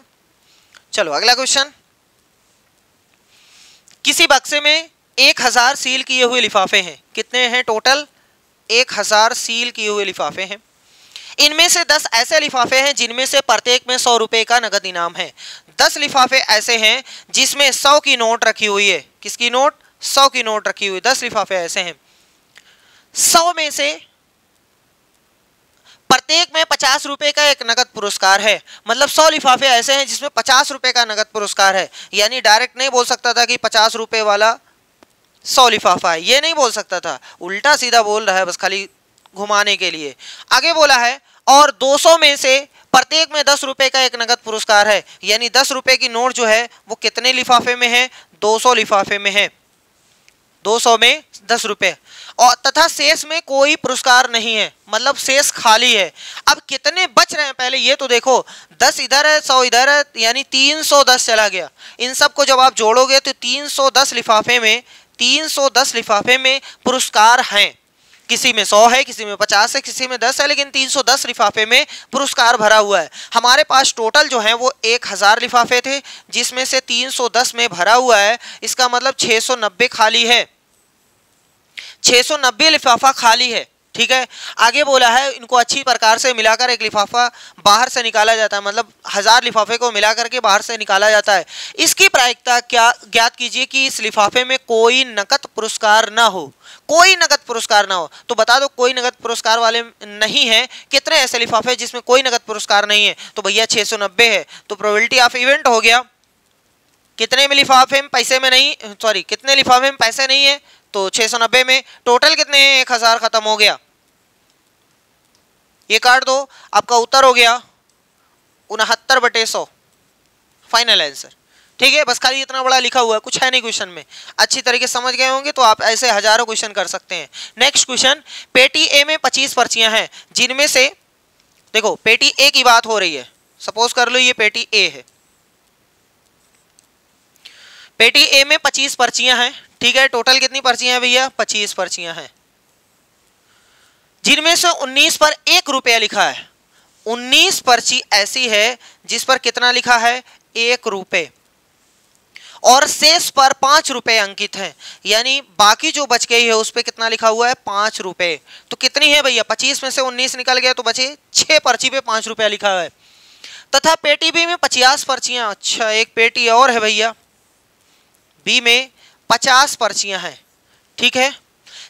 चलो अगला क्वेश्चन। किसी बक्से में 1000 सील किए हुए लिफाफे हैं, कितने हैं टोटल? 1000 सील किए हुए लिफाफे हैं। इनमें से 10 ऐसे लिफाफे हैं जिनमें से प्रत्येक में 100 रुपए का नगद इनाम है। 10 लिफाफे ऐसे हैं जिसमें 100 की नोट रखी हुई है। किसकी नोट? 100 की नोट रखी हुई। 10 लिफाफे ऐसे हैं, 100 में से प्रत्येक में 50 रुपए का एक नगद पुरस्कार है। मतलब 100 लिफाफे ऐसे हैं जिसमें 50 रुपए का नगद पुरस्कार है। यानी डायरेक्ट नहीं बोल सकता था कि 50 रुपए वाला 100 लिफाफा है, ये नहीं बोल सकता था, उल्टा सीधा बोल रहा है बस खाली घुमाने के लिए। आगे बोला है और 200 में से प्रत्येक में 10 रुपए का एक नगद पुरस्कार है। यानी 10 रुपए की नोट जो है वो कितने लिफाफे में है? 200 लिफाफे में है। 200 में 10 रुपए और तथा शेष में कोई पुरस्कार नहीं है, मतलब शेष खाली है। अब कितने बच रहे हैं पहले ये तो देखो, 10 इधर है 100 इधर है, यानी 310 चला गया। इन सब को जब आप जोड़ोगे तो 310 लिफाफे में पुरस्कार हैं। किसी में 100 है, किसी में 50 है, किसी में 10 है, लेकिन 310 लिफाफे में पुरस्कार भरा हुआ है। हमारे पास टोटल जो है वो 1000 लिफाफे थे, जिसमें से 310 में भरा हुआ है। इसका मतलब 690 खाली है, 690 लिफाफा खाली है। ठीक है, आगे बोला है इनको अच्छी प्रकार से मिलाकर एक लिफाफा बाहर से निकाला जाता है, मतलब 1000 लिफाफे को मिलाकर के बाहर से निकाला जाता है। इसकी प्रायिकता क्या ज्ञात कीजिए कि इस लिफाफे में कोई नकद पुरस्कार ना हो। कोई नगद पुरस्कार ना हो, तो बता दो कोई नगद पुरस्कार वाले नहीं है। कितने ऐसे लिफाफे जिसमें कोई नगद पुरस्कार नहीं है? तो भैया 690 है। तो प्रोबेबिलिटी ऑफ इवेंट हो गया कितने में लिफाफे में पैसे में नहीं, सॉरी कितने लिफाफे में पैसे नहीं है, तो 690 में। टोटल कितने हैं? 1000 खत्म हो गया, ये काट दो, आपका उत्तर हो गया 69/100 फाइनल आंसर। ठीक है, बस खाली इतना बड़ा लिखा हुआ है, कुछ है नहीं क्वेश्चन में। अच्छी तरीके से समझ गए होंगे तो आप ऐसे हजारों क्वेश्चन कर सकते हैं। नेक्स्ट क्वेश्चन, पेटी ए में 25 पर्चियां हैं, जिनमें से देखो पेटी ए की बात हो रही है, सपोज कर लो ये पेटी ए है। पेटी ए में 25 पर्चियां हैं, ठीक है। टोटल कितनी पर्चियां हैं भैया? 25 पर्चियां हैं, जिनमें से 19 पर 1 रुपया लिखा है। 19 पर्ची ऐसी है जिस पर कितना लिखा है? 1 रुपये, और शेष पर 5 रुपए अंकित हैं। यानी बाकी जो बच गई है उस पर कितना लिखा हुआ है? 5 रुपए। तो कितनी है भैया? 25 में से 19 निकल गया तो बचे 6 पर्ची पे 5 रुपया लिखा है। तथा पेटी बी में 50 पर्चियां, अच्छा एक पेटी और है भैया, बी में 50 पर्चियां हैं, ठीक है,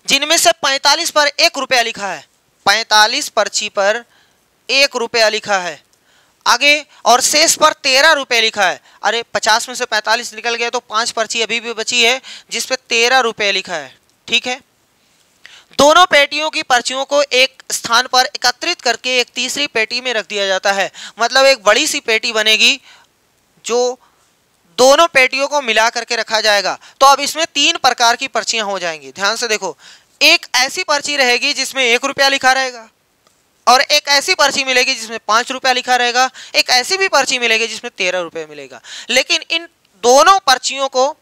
जिनमें से 45 पर 1 रुपया लिखा है। 45 पर्ची पर 1 रुपया लिखा है। आगे, और शेष पर 13 रुपए लिखा है। अरे 50 में से 45 निकल गए तो 5 पर्ची अभी भी बची है जिस पे 13 रुपए लिखा है। ठीक है, दोनों पेटियों की पर्चियों को एक स्थान पर एकत्रित करके एक तीसरी पेटी में रख दिया जाता है। मतलब एक बड़ी सी पेटी बनेगी जो दोनों पेटियों को मिला करके रखा जाएगा। तो अब इसमें 3 प्रकार की पर्चियां हो जाएंगी। ध्यान से देखो, एक ऐसी पर्ची रहेगी जिसमें 1 रुपया लिखा रहेगा, और एक ऐसी पर्ची मिलेगी जिसमें 5 रुपया लिखा रहेगा, एक ऐसी भी पर्ची मिलेगी जिसमें 13 रुपये मिलेगा। लेकिन इन दोनों पर्चियों को,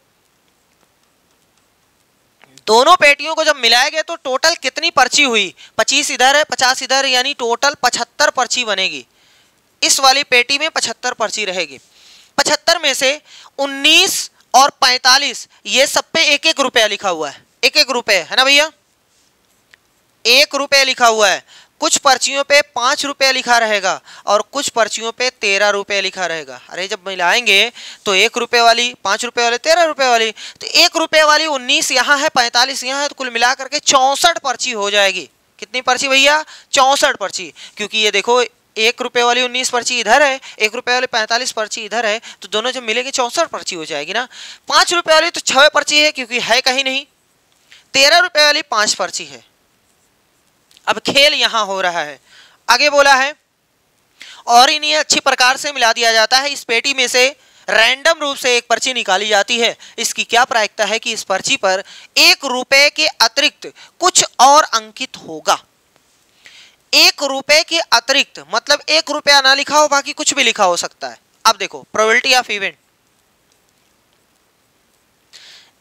दोनों पेटियों को जब मिलाया गया तो टोटल कितनी पर्ची हुई? 25 इधर है, 50 इधर, यानी टोटल 75 पर्ची बनेगी। इस वाली पेटी में 75 पर्ची रहेगी। 75 में से 19 और 45 ये सब पे 1-1 रुपया लिखा हुआ है। 1-1 रुपये है ना भैया, 1 रुपये लिखा हुआ है। कुछ पर्चियों पे 5 रुपये लिखा रहेगा और कुछ पर्चियों पे 13 रुपये लिखा रहेगा। अरे जब मिलाएंगे तो 1 रुपये वाली, 5 रुपये वाली, 13 रुपये वाली, तो 1 रुपये वाली 19 यहाँ है, 45 यहाँ है, तो कुल मिला करके 64 पर्ची हो जाएगी। कितनी पर्ची भैया? 64 पर्ची। क्योंकि ये देखो 1 रुपये वाली 19 पर्ची इधर है, 1 रुपये वाली 45 पर्ची इधर है, तो दोनों जब मिलेगी 64 पर्ची हो जाएगी ना। 5 रुपये वाली तो 6 पर्ची है क्योंकि है कहीं नहीं। 13 रुपये वाली 5 पर्ची है। अब खेल यहां हो रहा है। आगे बोला है, और इन्हें अच्छी प्रकार से मिला दिया जाता है। इस पेटी में से रैंडम रूप से एक पर्ची निकाली जाती है। इसकी क्या प्रायिकता है कि इस पर्ची पर 1 रुपये के अतिरिक्त कुछ और अंकित होगा। 1 रुपये के अतिरिक्त मतलब 1 रुपया ना लिखा हो, बाकी कुछ भी लिखा हो सकता है। अब देखो, प्रोबेबिलिटी ऑफ इवेंट,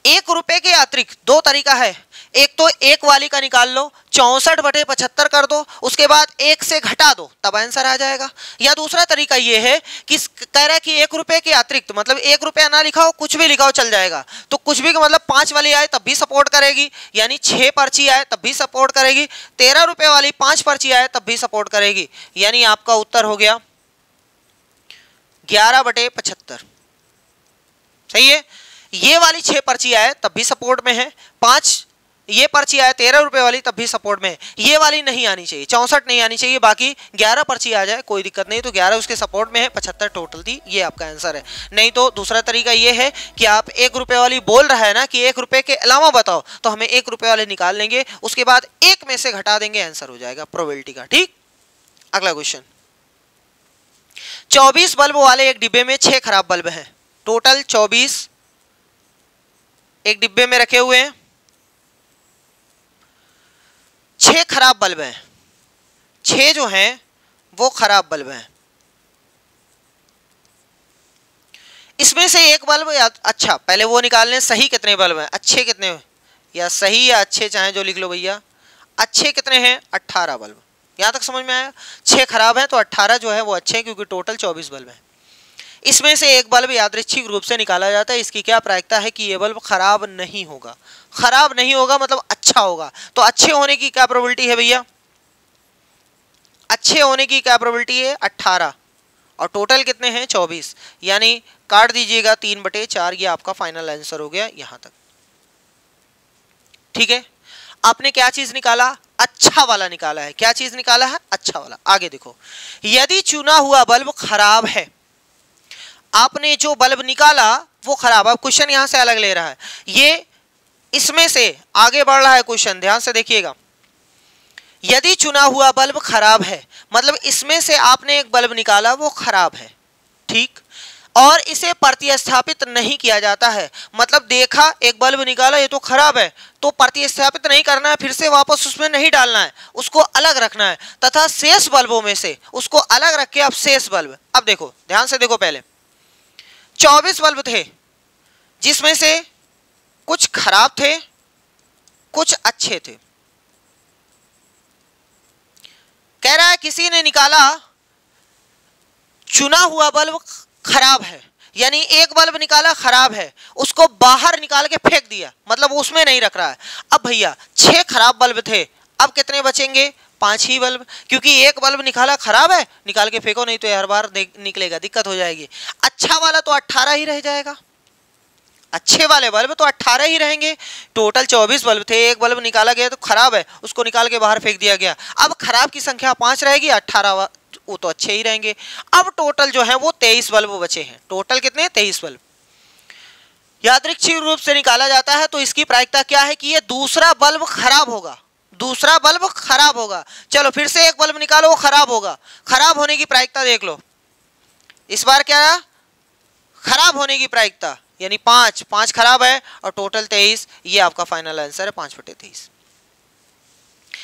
1 रुपये के अतिरिक्त 2 तरीका है। एक तो 1 वाली का निकाल लो, 64/75 कर दो, उसके बाद 1 से घटा दो, तब आंसर आ जाएगा। या दूसरा तरीका ये है कि कह रहा है कि 1 रुपये के अतिरिक्त मतलब 1 रुपया ना लिखा हो, कुछ भी लिखा हो चल जाएगा। तो कुछ भी का मतलब 5 वाली आए तब भी सपोर्ट करेगी, यानी 6 पर्ची आए तब भी सपोर्ट करेगी। 13 रुपये वाली 5 पर्ची आए तब भी सपोर्ट करेगी, यानी आपका उत्तर हो गया 11/75। सही है। ये वाली 6 पर्ची आए तब भी सपोर्ट में है, 5 ये पर्ची आए 13 रुपये वाली तब भी सपोर्ट में है। ये वाली नहीं आनी चाहिए, 64 नहीं आनी चाहिए, बाकी 11 पर्ची आ जाए कोई दिक्कत नहीं, तो 11 उसके सपोर्ट में है, 75 टोटल थी। ये आपका आंसर है। नहीं तो दूसरा तरीका ये है कि आप 1 रुपये वाली बोल रहा है ना कि 1 रुपये के अलावा बताओ, तो हमें 1 रुपये वाले निकाल लेंगे, उसके बाद 1 में से घटा देंगे, आंसर हो जाएगा प्रोबेबिलिटी का। ठीक, अगला क्वेश्चन, 24 बल्ब वाले एक डिब्बे में 6 खराब बल्ब हैं। टोटल 24 एक डिब्बे में रखे हुए हैं, 6 खराब बल्ब हैं। 6 जो हैं वो खराब बल्ब हैं। इसमें से एक बल्ब, अच्छा पहले वो निकाल लें सही कितने बल्ब हैं, अच्छे कितने, या सही या अच्छे चाहे जो लिख लो भैया। अच्छे कितने हैं? 18 बल्ब। यहां तक समझ में आया? 6 खराब हैं तो 18 जो है वो अच्छे हैं, क्योंकि टोटल 24 बल्ब हैं। इसमें से एक बल्ब यादृच्छिक रूप से निकाला जाता है। इसकी क्या प्रायिकता है कि ये बल्ब खराब नहीं होगा। खराब नहीं होगा मतलब अच्छा होगा। तो अच्छे होने की क्या प्रोबेबिलिटी है भैया? अच्छे होने की क्या प्रोबेबिलिटी है? 18, और टोटल कितने हैं? 24, यानी काट दीजिएगा 3/4। ये आपका फाइनल आंसर हो गया यहां तक। ठीक है, आपने क्या चीज निकाला? अच्छा वाला निकाला है। क्या चीज निकाला है? अच्छा वाला। आगे देखो, यदि चुना हुआ बल्ब खराब है, आपने जो बल्ब निकाला वो खराब। अब क्वेश्चन यहां से अलग ले रहा है, ये इसमें से आगे बढ़ रहा है क्वेश्चन, ध्यान से देखिएगा। यदि चुना हुआ बल्ब खराब है मतलब इसमें से आपने एक बल्ब निकाला वो खराब है, ठीक, और इसे प्रतिस्थापित नहीं किया जाता है। मतलब देखा एक बल्ब निकाला ये तो खराब है, तो प्रतिस्थापित नहीं करना है, फिर से वापस उसमें नहीं डालना है, उसको अलग रखना है, तथा शेष बल्बों में से उसको अलग रख के अब शेष बल्ब। अब देखो ध्यान से देखो, पहले 24 बल्ब थे जिसमें से कुछ खराब थे कुछ अच्छे थे। कह रहा है किसी ने निकाला चुना हुआ बल्ब खराब है, यानी एक बल्ब निकाला खराब है, उसको बाहर निकाल के फेंक दिया, मतलब उसमें नहीं रख रहा है। अब भैया 6 खराब बल्ब थे, अब कितने बचेंगे? 5 ही बल्ब, क्योंकि एक बल्ब निकाला खराब है, निकाल के फेंको, नहीं तो हर बार निकलेगा, दिक्कत हो जाएगी। अच्छा वाला तो 18 ही रह जाएगा, अच्छे वाले बल्ब तो 18 ही रहेंगे। टोटल 24 बल्ब थे, एक बल्ब निकाला गया तो खराब है, उसको निकाल के बाहर फेंक दिया गया। अब खराब की संख्या 5 रहेगी, 18 वो तो अच्छे ही रहेंगे। अब टोटल जो है वो 23 बल्ब बचे हैं। टोटल कितने? 23 बल्ब यादृच्छिक रूप से निकाला जाता है। तो इसकी प्रायिकता क्या है कि ये दूसरा बल्ब खराब होगा, दूसरा बल्ब खराब होगा। चलो फिर से एक बल्ब निकालो, वो खराब होगा। खराब होने की प्रायिकता देख लो, इस बार क्या खराब होने की प्रायिकता, यानी 5 खराब है और टोटल 23। ये आपका फाइनल आंसर है 5/23।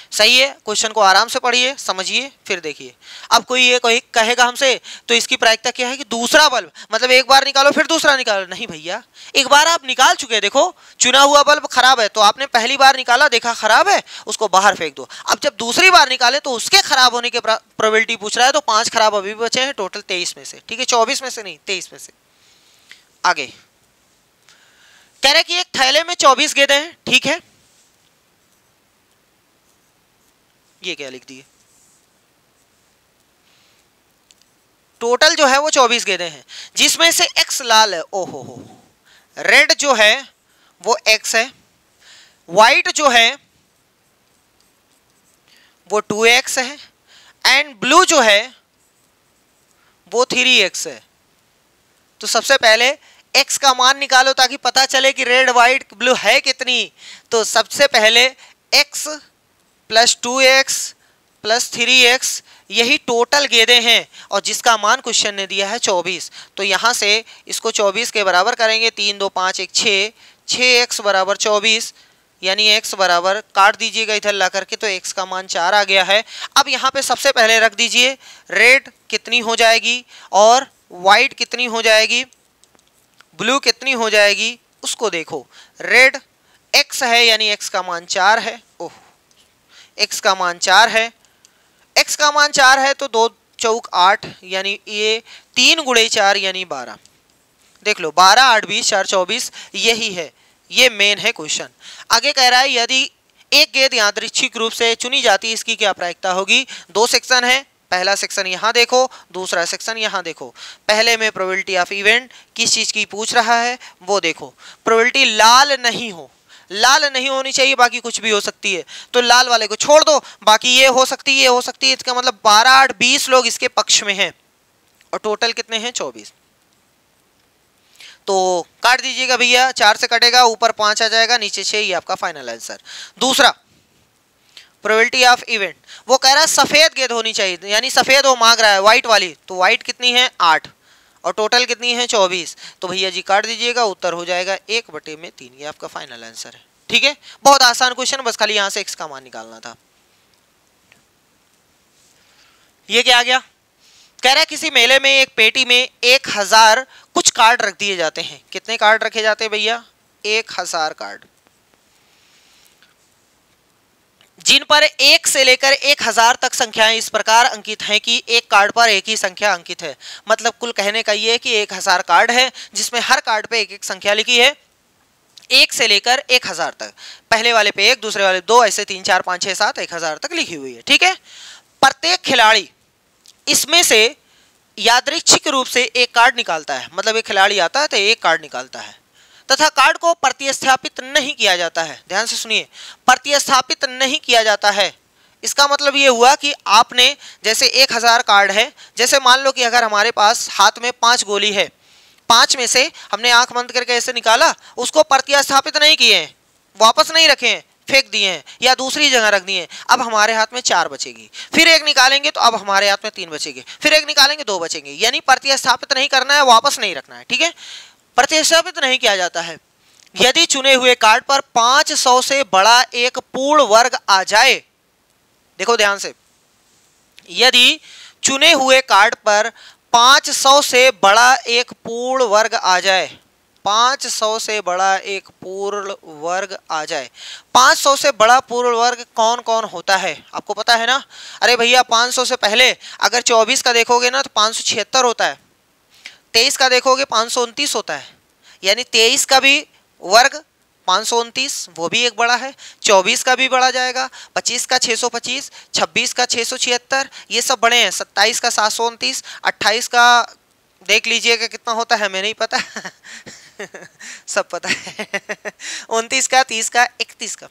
सही है। क्वेश्चन को आराम से पढ़िए, समझिए, फिर देखिए। अब कोई ये कहेगा हमसे तो इसकी प्रायिकता क्या है कि दूसरा बल्ब, मतलब एक बार निकालो फिर दूसरा निकालो। नहीं भैया, एक बार आप निकाल चुके, देखो चुना हुआ बल्ब खराब है तो आपने पहली बार निकाला, देखा खराब है, उसको बाहर फेंक दो। अब जब दूसरी बार निकाले तो उसके खराब होने की प्रोबेबिलिटी पूछ रहा है, तो 5 खराब अभी भी बचे हैं, टोटल 23 में से। ठीक है, 24 में से नहीं, 23 में से। आगे कह रहे कि एक थैले में 24 गेंदें हैं। ठीक है, ये क्या लिख दिए, टोटल जो है वो 24 गेंदें हैं, जिसमें से x लाल है। ओहो हो, रेड जो है वो x है, व्हाइट जो है वो 2x है, एंड ब्लू जो है वो 3x है। तो सबसे पहले x का मान निकालो ताकि पता चले कि रेड व्हाइट ब्लू है कितनी। तो सबसे पहले x + 2x + 3x, यही टोटल गेंदें हैं और जिसका मान क्वेश्चन ने दिया है 24। तो यहां से इसको 24 के बराबर करेंगे, 3 2 5 1 6, 6x = 24, यानी x बराबर, काट दीजिएगा इधर ला करके, तो x का मान 4 आ गया है। अब यहाँ पे सबसे पहले रख दीजिए रेड कितनी हो जाएगी और व्हाइट कितनी हो जाएगी, ब्लू कितनी हो जाएगी, उसको देखो। रेड x है यानी x का मान 4 है। ओह, x का मान 4 है, x का मान 4 है तो 2 चौक 8, यानी ये 3 × 4 यानी 12। देख लो, 12 8 20 4 24, यही है, ये मेन है क्वेश्चन। आगे कह रहा है यदि एक गेंद यादृच्छिक रूप से चुनी जाती है, इसकी क्या प्रायिकता होगी। 2 सेक्शन है, पहला सेक्शन यहाँ देखो, दूसरा सेक्शन यहाँ देखो। पहले में प्रोबेबिलिटी ऑफ इवेंट किस चीज की पूछ रहा है वो देखो। प्रोबेबिलिटी लाल नहीं हो, लाल नहीं होनी चाहिए, बाकी कुछ भी हो सकती है, तो लाल वाले को छोड़ दो, बाकी ये हो सकती है, ये हो सकती है। इसका मतलब 12 8 20 लोग इसके पक्ष में हैं और टोटल कितने हैं 24। तो काट दीजिएगा भैया, 4 से कटेगा, ऊपर 5 आ जाएगा, नीचे 6, ये आपका फाइनल आंसर। दूसरा प्रोबेबिलिटी ऑफ इवेंट, वो कह रहा है सफेद गेंद होनी चाहिए, यानी सफेद वो मांग रहा है व्हाइट वाली, तो व्हाइट कितनी है 8 और टोटल कितनी है 24। तो भैया जी काट दीजिएगा, उत्तर हो जाएगा 1/3, ये आपका फाइनल आंसर है। ठीक है, बहुत आसान क्वेश्चन, बस खाली यहां से x का मान निकालना था। ये क्या आ गया, कह रहा है किसी मेले में एक पेटी में 1000 कुछ कार्ड रख दिए जाते हैं। कितने कार्ड रखे जाते हैं भैया, 1000 कार्ड, जिन पर 1 से लेकर 1000 तक संख्याएं इस प्रकार अंकित हैं कि एक कार्ड पर एक ही संख्या अंकित है। मतलब कुल कहने का ये है कि 1000 कार्ड है जिसमें हर कार्ड पे एक एक संख्या लिखी है, 1 से लेकर 1000 तक। पहले वाले पे 1, दूसरे वाले 2, ऐसे 3 4 5 6 7 1000 तक लिखी हुई है। ठीक है, प्रत्येक खिलाड़ी इसमें से यादृच्छिक रूप से एक कार्ड निकालता है। मतलब एक खिलाड़ी आता है तो एक कार्ड निकालता है तथा कार्ड को प्रतिस्थापित नहीं किया जाता है। ध्यान से सुनिए, प्रतिस्थापित नहीं किया जाता है। इसका मतलब ये हुआ कि आपने जैसे 1000 कार्ड है, जैसे मान लो कि अगर हमारे पास हाथ में 5 गोली है, 5 में से हमने आंख बंद करके ऐसे निकाला, उसको प्रतिस्थापित नहीं किए हैं, वापस नहीं रखे हैं, फेंक दिए हैं या दूसरी जगह रख दिए हैं। अब हमारे हाथ में 4 बचेगी, फिर एक निकालेंगे तो अब हमारे हाथ में 3 बचेंगे, फिर एक निकालेंगे 2 बचेंगे। यानी प्रतिस्थापित नहीं करना है, वापस नहीं रखना है। ठीक है, प्रतिस्थापित नहीं किया जाता है। यदि चुने हुए कार्ड पर 500 से बड़ा एक पूर्ण वर्ग आ जाए, देखो ध्यान से, यदि चुने हुए कार्ड पर 500 से बड़ा एक पूर्ण वर्ग आ जाए, 500 से बड़ा एक पूर्ण वर्ग आ जाए। 500 से बड़ा पूर्ण वर्ग कौन कौन होता है आपको पता है ना। अरे भैया 500 से पहले अगर 24 का देखोगे ना तो 576 होता है, 23 का देखोगे 529 होता है, यानी 23 का भी वर्ग 529 वो भी एक बड़ा है, 24 का भी बड़ा जाएगा, 25 का 625, 26 का 676, ये सब बड़े हैं। 27 का 729, 28 का देख लीजिएगा कितना होता है, मैं नहीं पता सब पता है 29 का, 30 का, 31 का,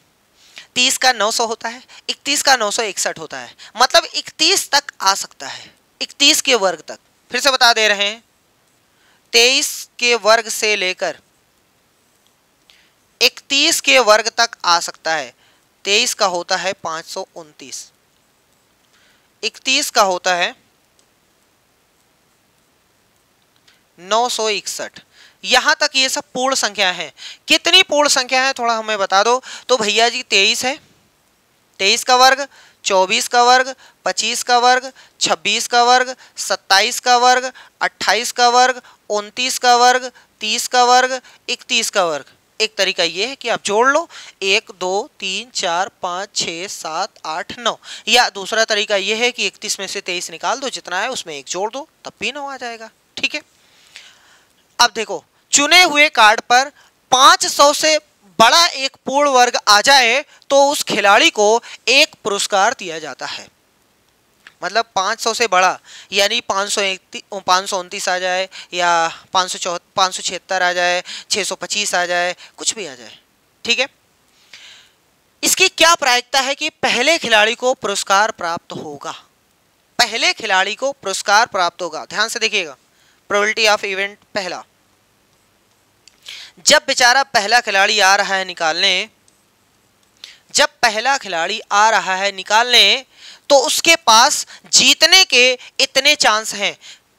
30 का 900 होता है, 31 का 961 होता है। मतलब 31 तक आ सकता है। 31 के वर्ग तक, फिर से बता दे रहे हैं, 23 के वर्ग से लेकर 31 के वर्ग तक आ सकता है। 23 का होता है 529, 31 का होता है 961। यहां तक ये सब पूर्ण संख्या है। कितनी पूर्ण संख्या है थोड़ा हमें बता दो। तो भैया जी 23 है, 23 का वर्ग, 24 का वर्ग, 25 का वर्ग, 26 का वर्ग, 27 का वर्ग, 28 का वर्ग, 29 का वर्ग, 30 का वर्ग, 31 का वर्ग। एक तरीका ये है कि आप जोड़ लो 1 2 3 4 5 6 7 8 9, या दूसरा तरीका ये है कि 31 में से 23 निकाल दो, जितना है उसमें 1 जोड़ दो, तब भी 9 आ जाएगा। ठीक है, अब देखो चुने हुए कार्ड पर 500 से बड़ा एक पूर्ण वर्ग आ जाए तो उस खिलाड़ी को एक पुरस्कार दिया जाता है। मतलब 500 से बड़ा यानी 529 आ जाए, या 576 आ जाए, 625 आ जाए, कुछ भी आ जाए। ठीक है, इसकी क्या प्रायिकता है कि पहले खिलाड़ी को पुरस्कार प्राप्त होगा, पहले खिलाड़ी को पुरस्कार प्राप्त होगा। ध्यान से देखिएगा, प्रोबेबिलिटी ऑफ इवेंट पहला, जब बेचारा पहला खिलाड़ी आ रहा है निकालने, जब पहला खिलाड़ी आ रहा है निकालने तो उसके पास जीतने के इतने चांस हैं।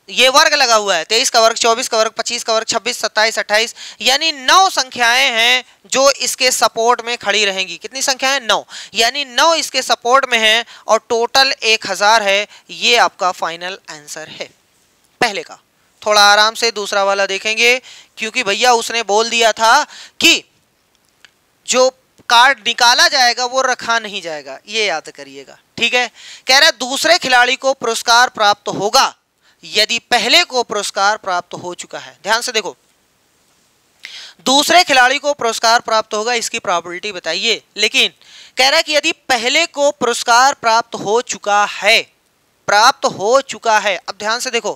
ये वर्ग लगा हुआ है, 23 का वर्ग, 24 का वर्ग, 25 का वर्ग, 26, 27, 28, यानी 9 संख्याएं हैं जो इसके सपोर्ट में खड़ी रहेंगी। कितनी संख्याएं? 9, यानी 9 इसके सपोर्ट में हैं और टोटल 1000 है। ये आपका फाइनल आंसर है पहले का। थोड़ा आराम से दूसरा वाला देखेंगे, क्योंकि भैया उसने बोल दिया था कि जो कार्ड निकाला जाएगा वो रखा नहीं जाएगा, ये याद करिएगा। ठीक है, कह रहा है दूसरे खिलाड़ी को पुरस्कार प्राप्त होगा यदि पहले को पुरस्कार प्राप्त हो चुका है। ध्यान से देखो, दूसरे खिलाड़ी को पुरस्कार प्राप्त होगा, इसकी प्रोबेबिलिटी बताइए। लेकिन कह रहा है कि यदि पहले को पुरस्कार प्राप्त हो चुका है, प्राप्त हो चुका है। अब ध्यान से देखो,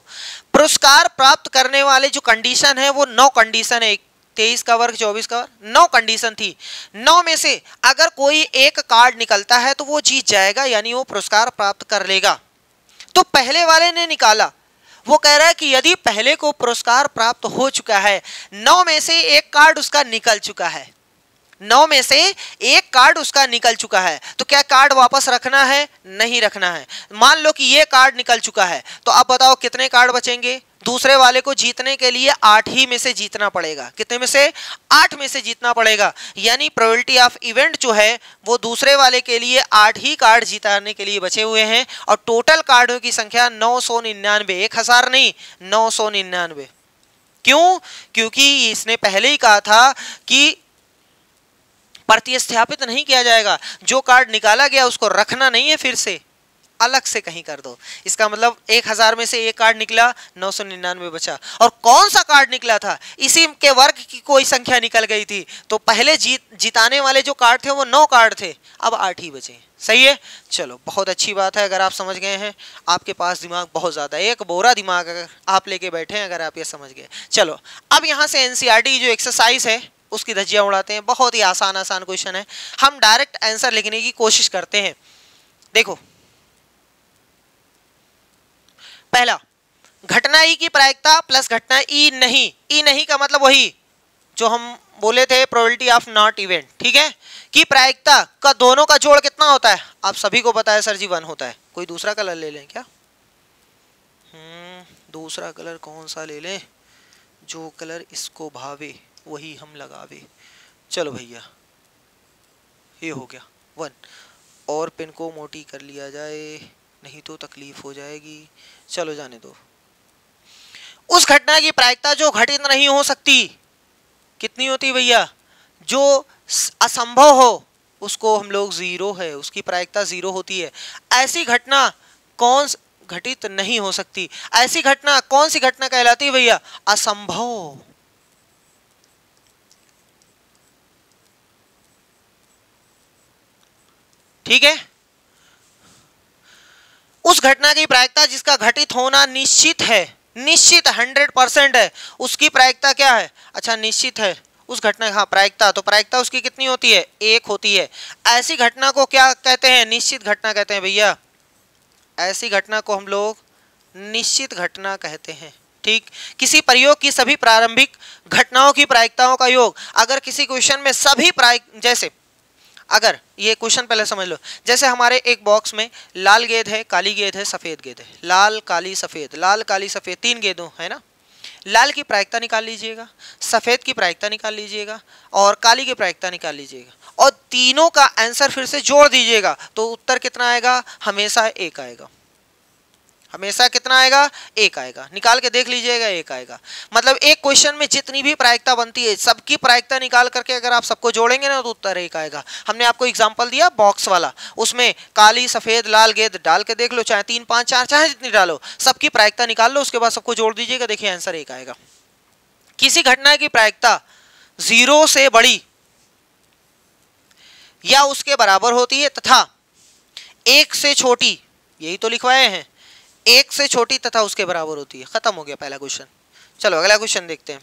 पुरस्कार प्राप्त करने वाले जो कंडीशन है वो 9 कंडीशन है, 23 का वर्ग, 24 का वर्ग, 9 कंडीशन थी। 9 में से अगर कोई एक कार्ड निकलता है तो वो जीत जाएगा, यानी वो पुरस्कार प्राप्त कर लेगा। तो पहले वाले ने निकाला, वो कह रहा है कि यदि पहले को पुरस्कार प्राप्त हो चुका है, 9 में से एक कार्ड उसका निकल चुका है, 9 में से एक कार्ड उसका निकल चुका है, तो क्या कार्ड वापस रखना है? नहीं रखना है। मान लो कि ये कार्ड निकल चुका है, तो अब बताओ कितने कार्ड बचेंगे? दूसरे वाले को जीतने के लिए 8 ही में से जीतना पड़ेगा। कितने में से? 8 में से जीतना पड़ेगा। यानी प्रोबेबिलिटी ऑफ इवेंट जो है वो दूसरे वाले के लिए 8 ही कार्ड जीताने के लिए बचे हुए हैं, और टोटल कार्डों की संख्या 999, 1000 नहीं, 999। क्यों? क्योंकि इसने पहले ही कहा था कि प्रतिस्थापित नहीं किया जाएगा, जो कार्ड निकाला गया उसको रखना नहीं है, फिर से अलग से कहीं कर दो। इसका मतलब 1000 में से एक कार्ड निकला, 999 बचा। और कौन सा कार्ड निकला था? इसी के वर्ग की कोई संख्या निकल गई थी, तो पहले जिताने वाले जो कार्ड थे वो 9 कार्ड थे, अब 8 ही बचे। सही है, चलो बहुत अच्छी बात है। अगर आप समझ गए हैं, आपके पास दिमाग बहुत ज़्यादा है, एक बोरा दिमाग अगर आप लेके बैठे हैं, अगर आप ये समझ गए। चलो अब यहाँ से NCERT जो एक्सरसाइज है उसकी धज्जियाँ उड़ाते हैं। बहुत ही आसान आसान क्वेश्चन है, हम डायरेक्ट आंसर लिखने की कोशिश करते हैं। देखो पहला, घटना ई की प्रायिकता प्लस घटना ई नहीं का मतलब वही जो हम बोले थे प्रोबेबिलिटी ऑफ नॉट इवेंट। ठीक है, कि प्रायिकता का दोनों का जोड़ कितना होता है? आप सभी को पता है सर जी, 1 होता है। कोई दूसरा कलर ले लें क्या? दूसरा कलर कौन सा ले लें? जो कलर इसको भावे वही हम लगावे। चलो भैया, ये हो गया 1, और पेन को मोटी कर लिया जाए, नहीं तो तकलीफ हो जाएगी। चलो जाने दो। उस घटना की प्रायिकता जो घटित नहीं हो सकती कितनी होती भैया? जो असंभव हो उसको हम लोग 0 है, उसकी प्रायिकता 0 होती है। ऐसी घटना कौन घटित नहीं हो सकती? ऐसी घटना कौन सी घटना कहलाती है भैया? असंभव। ठीक है, उस घटना की प्रायिकता जिसका घटित होना निश्चित है, निश्चित 100% है, उसकी प्रायिकता क्या है? अच्छा निश्चित है उस घटना, हाँ प्रायिकता, तो प्रायिकता उसकी कितनी होती है? 1 होती है। ऐसी घटना को क्या कहते हैं? निश्चित घटना कहते हैं भैया। ऐसी घटना को हम लोग निश्चित घटना कहते हैं। ठीक, किसी प्रयोग की सभी प्रारंभिक घटनाओं की प्रायिकताओं का योग। अगर किसी क्वेश्चन में सभी जैसे अगर ये क्वेश्चन पहले समझ लो, जैसे हमारे एक बॉक्स में लाल गेंद है, काली गेंद है, सफेद गेंद है, लाल काली सफेद, लाल काली सफेद, 3 गेंदों है ना। लाल की प्रायिकता निकाल लीजिएगा, सफेद की प्रायिकता निकाल लीजिएगा और काली की प्रायिकता निकाल लीजिएगा और तीनों का आंसर फिर से जोड़ दीजिएगा तो उत्तर कितना आएगा? हमेशा 1 आएगा। हमेशा कितना आएगा? 1 आएगा। निकाल के देख लीजिएगा, 1 आएगा। मतलब एक क्वेश्चन में जितनी भी प्रायिकता बनती है सबकी प्रायिकता निकाल करके अगर आप सबको जोड़ेंगे ना तो उत्तर 1 आएगा। हमने आपको एग्जांपल दिया बॉक्स वाला, उसमें काली सफेद लाल गेंद डाल के देख लो, चाहे 3 5 4 चाहे जितनी डालो, सबकी प्रायिकता निकाल लो, उसके बाद सबको जोड़ दीजिएगा, देखिए आंसर 1 आएगा। किसी घटना की प्रायिकता 0 से बड़ी या उसके बराबर होती है तथा 1 से छोटी, यही तो लिखवाए हैं, 1 से छोटी तथा उसके बराबर होती है। खत्म हो गया पहला क्वेश्चन। चलो अगला क्वेश्चन देखते हैं।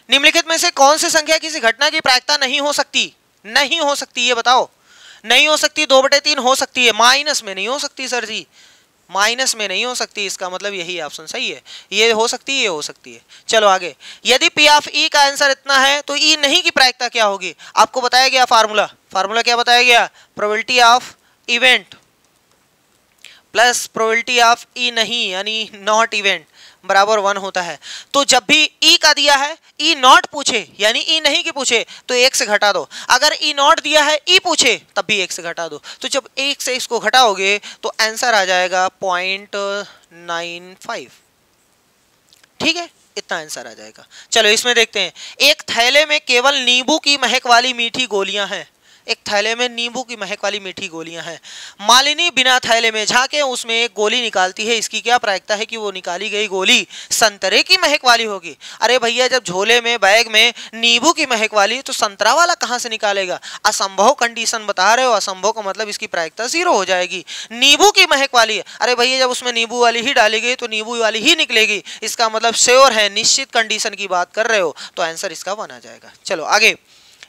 निम्नलिखित में से कौन सी संख्या किसी घटना की प्रायिकता नहीं हो सकती? नहीं हो सकती, ये बताओ। नहीं हो सकती, 2/3 हो सकती है, माइनस में नहीं हो सकती सर जी, माइनस में नहीं हो सकती, इसका मतलब यही ऑप्शन सही है। ये हो सकती है, ये हो सकती है। चलो आगे, यदि पी ऑफ ई का आंसर इतना है तो ई नहीं की प्रायिकता क्या होगी? आपको बताया गया फार्मूला क्या बताया गया? Probability of event plus probability of E नहीं यानी नॉट इवेंट बराबर 1 होता है। तो जब भी ई का दिया है, ई नॉट पूछे यानी ई नहीं की पूछे तो 1 से घटा दो, अगर ई नॉट दिया है ई पूछे तब भी 1 से घटा दो। तो जब 1 से इसको घटाओगे तो आंसर आ जाएगा 0.95। ठीक है, इतना आंसर आ जाएगा। चलो इसमें देखते हैं। एक थैले में केवल नींबू की महक वाली मीठी गोलियां हैं। एक थैले में नींबू की महक वाली मीठी गोलियां हैं। मालिनी बिना थैले में झांके उसमें एक गोली निकालती है, इसकी क्या प्रायिकता है कि वो निकाली गई गोली संतरे की महक वाली होगी? अरे भैया, जब झोले में बैग में नींबू की महक वाली तो संतरा वाला कहां से निकालेगा? असंभव कंडीशन बता रहे हो, असंभव का मतलब इसकी प्रायिकता 0 हो जाएगी। नींबू की महक वाली है, अरे भैया जब उसमें नींबू वाली ही डाली गई तो नींबू वाली ही निकलेगी, इसका मतलब श्योर है, निश्चित कंडीशन की बात कर रहे हो, तो आंसर इसका बना जाएगा। चलो आगे,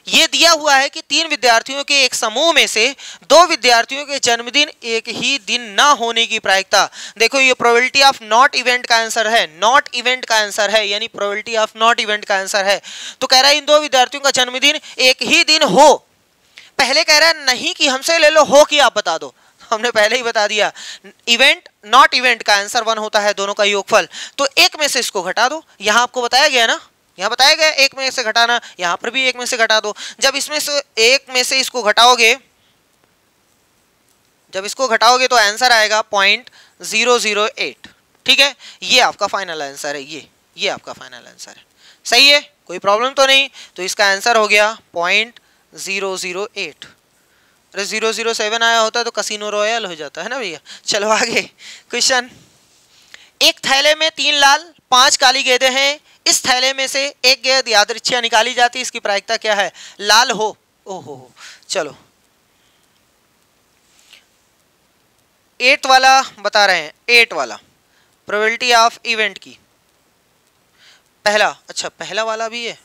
ये दिया हुआ है कि 3 विद्यार्थियों के एक समूह में से 2 विद्यार्थियों के जन्मदिन एक ही दिन ना होने की प्रायिकता। देखो ये प्रोबेबिलिटी ऑफ नॉट इवेंट का आंसर है, नॉट इवेंट का आंसर है, यानी प्रोबेबिलिटी ऑफ नॉट इवेंट का आंसर है। तो कह रहा है इन 2 विद्यार्थियों का जन्मदिन एक ही दिन हो। पहले कह रहा है नहीं कि हमसे ले लो, हो कि आप बता दो, हमने पहले ही बता दिया। इवेंट नॉट इवेंट का आंसर 1 होता है, दोनों का योगफल। तो 1 में से इसको घटा दो, यहां आपको बताया गया ना, यहाँ बताया गया 1 में से घटाना, यहाँ पर भी 1 में से घटा दो। जब इसमें से 1 में से इसको घटाओगे, जब इसको घटाओगे तो आंसर आएगा 0.008। ठीक है, ये आपका फाइनल आंसर है, ये आपका फाइनल आंसर है। सही है, कोई प्रॉब्लम तो नहीं? तो इसका आंसर हो गया 0.008। अरे 007 आया होता तो कसिनो रॉयल हो जाता है ना भैया। चलो आगे क्वेश्चन। एक थैले में 3 लाल 5 काली गेंदें हैं, इस थैले में से एक गेंद यादृच्छिक निकाली जाती है, इसकी प्रायिकता क्या है? लाल हो। ओहो, चलो 8 वाला बता रहे हैं, 8 वाला प्रोबेबिलिटी ऑफ इवेंट की। पहला, अच्छा पहला वाला भी है।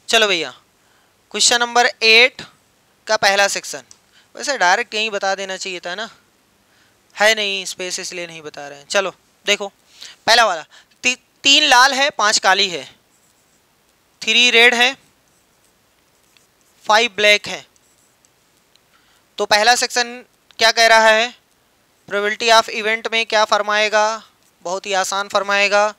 चलो भैया, क्वेश्चन नंबर 8 का पहला सेक्शन, वैसे डायरेक्ट यहीं बता देना चाहिए था ना, है नहीं स्पेस इसलिए नहीं बता रहे हैं। चलो देखो पहला वाला, 3 लाल है 5 काली है, 3 रेड है 5 ब्लैक है। तो पहला सेक्शन क्या कह रहा है? प्रोबेबिलिटी ऑफ इवेंट में क्या फरमाएगा? बहुत ही आसान फरमाएगा,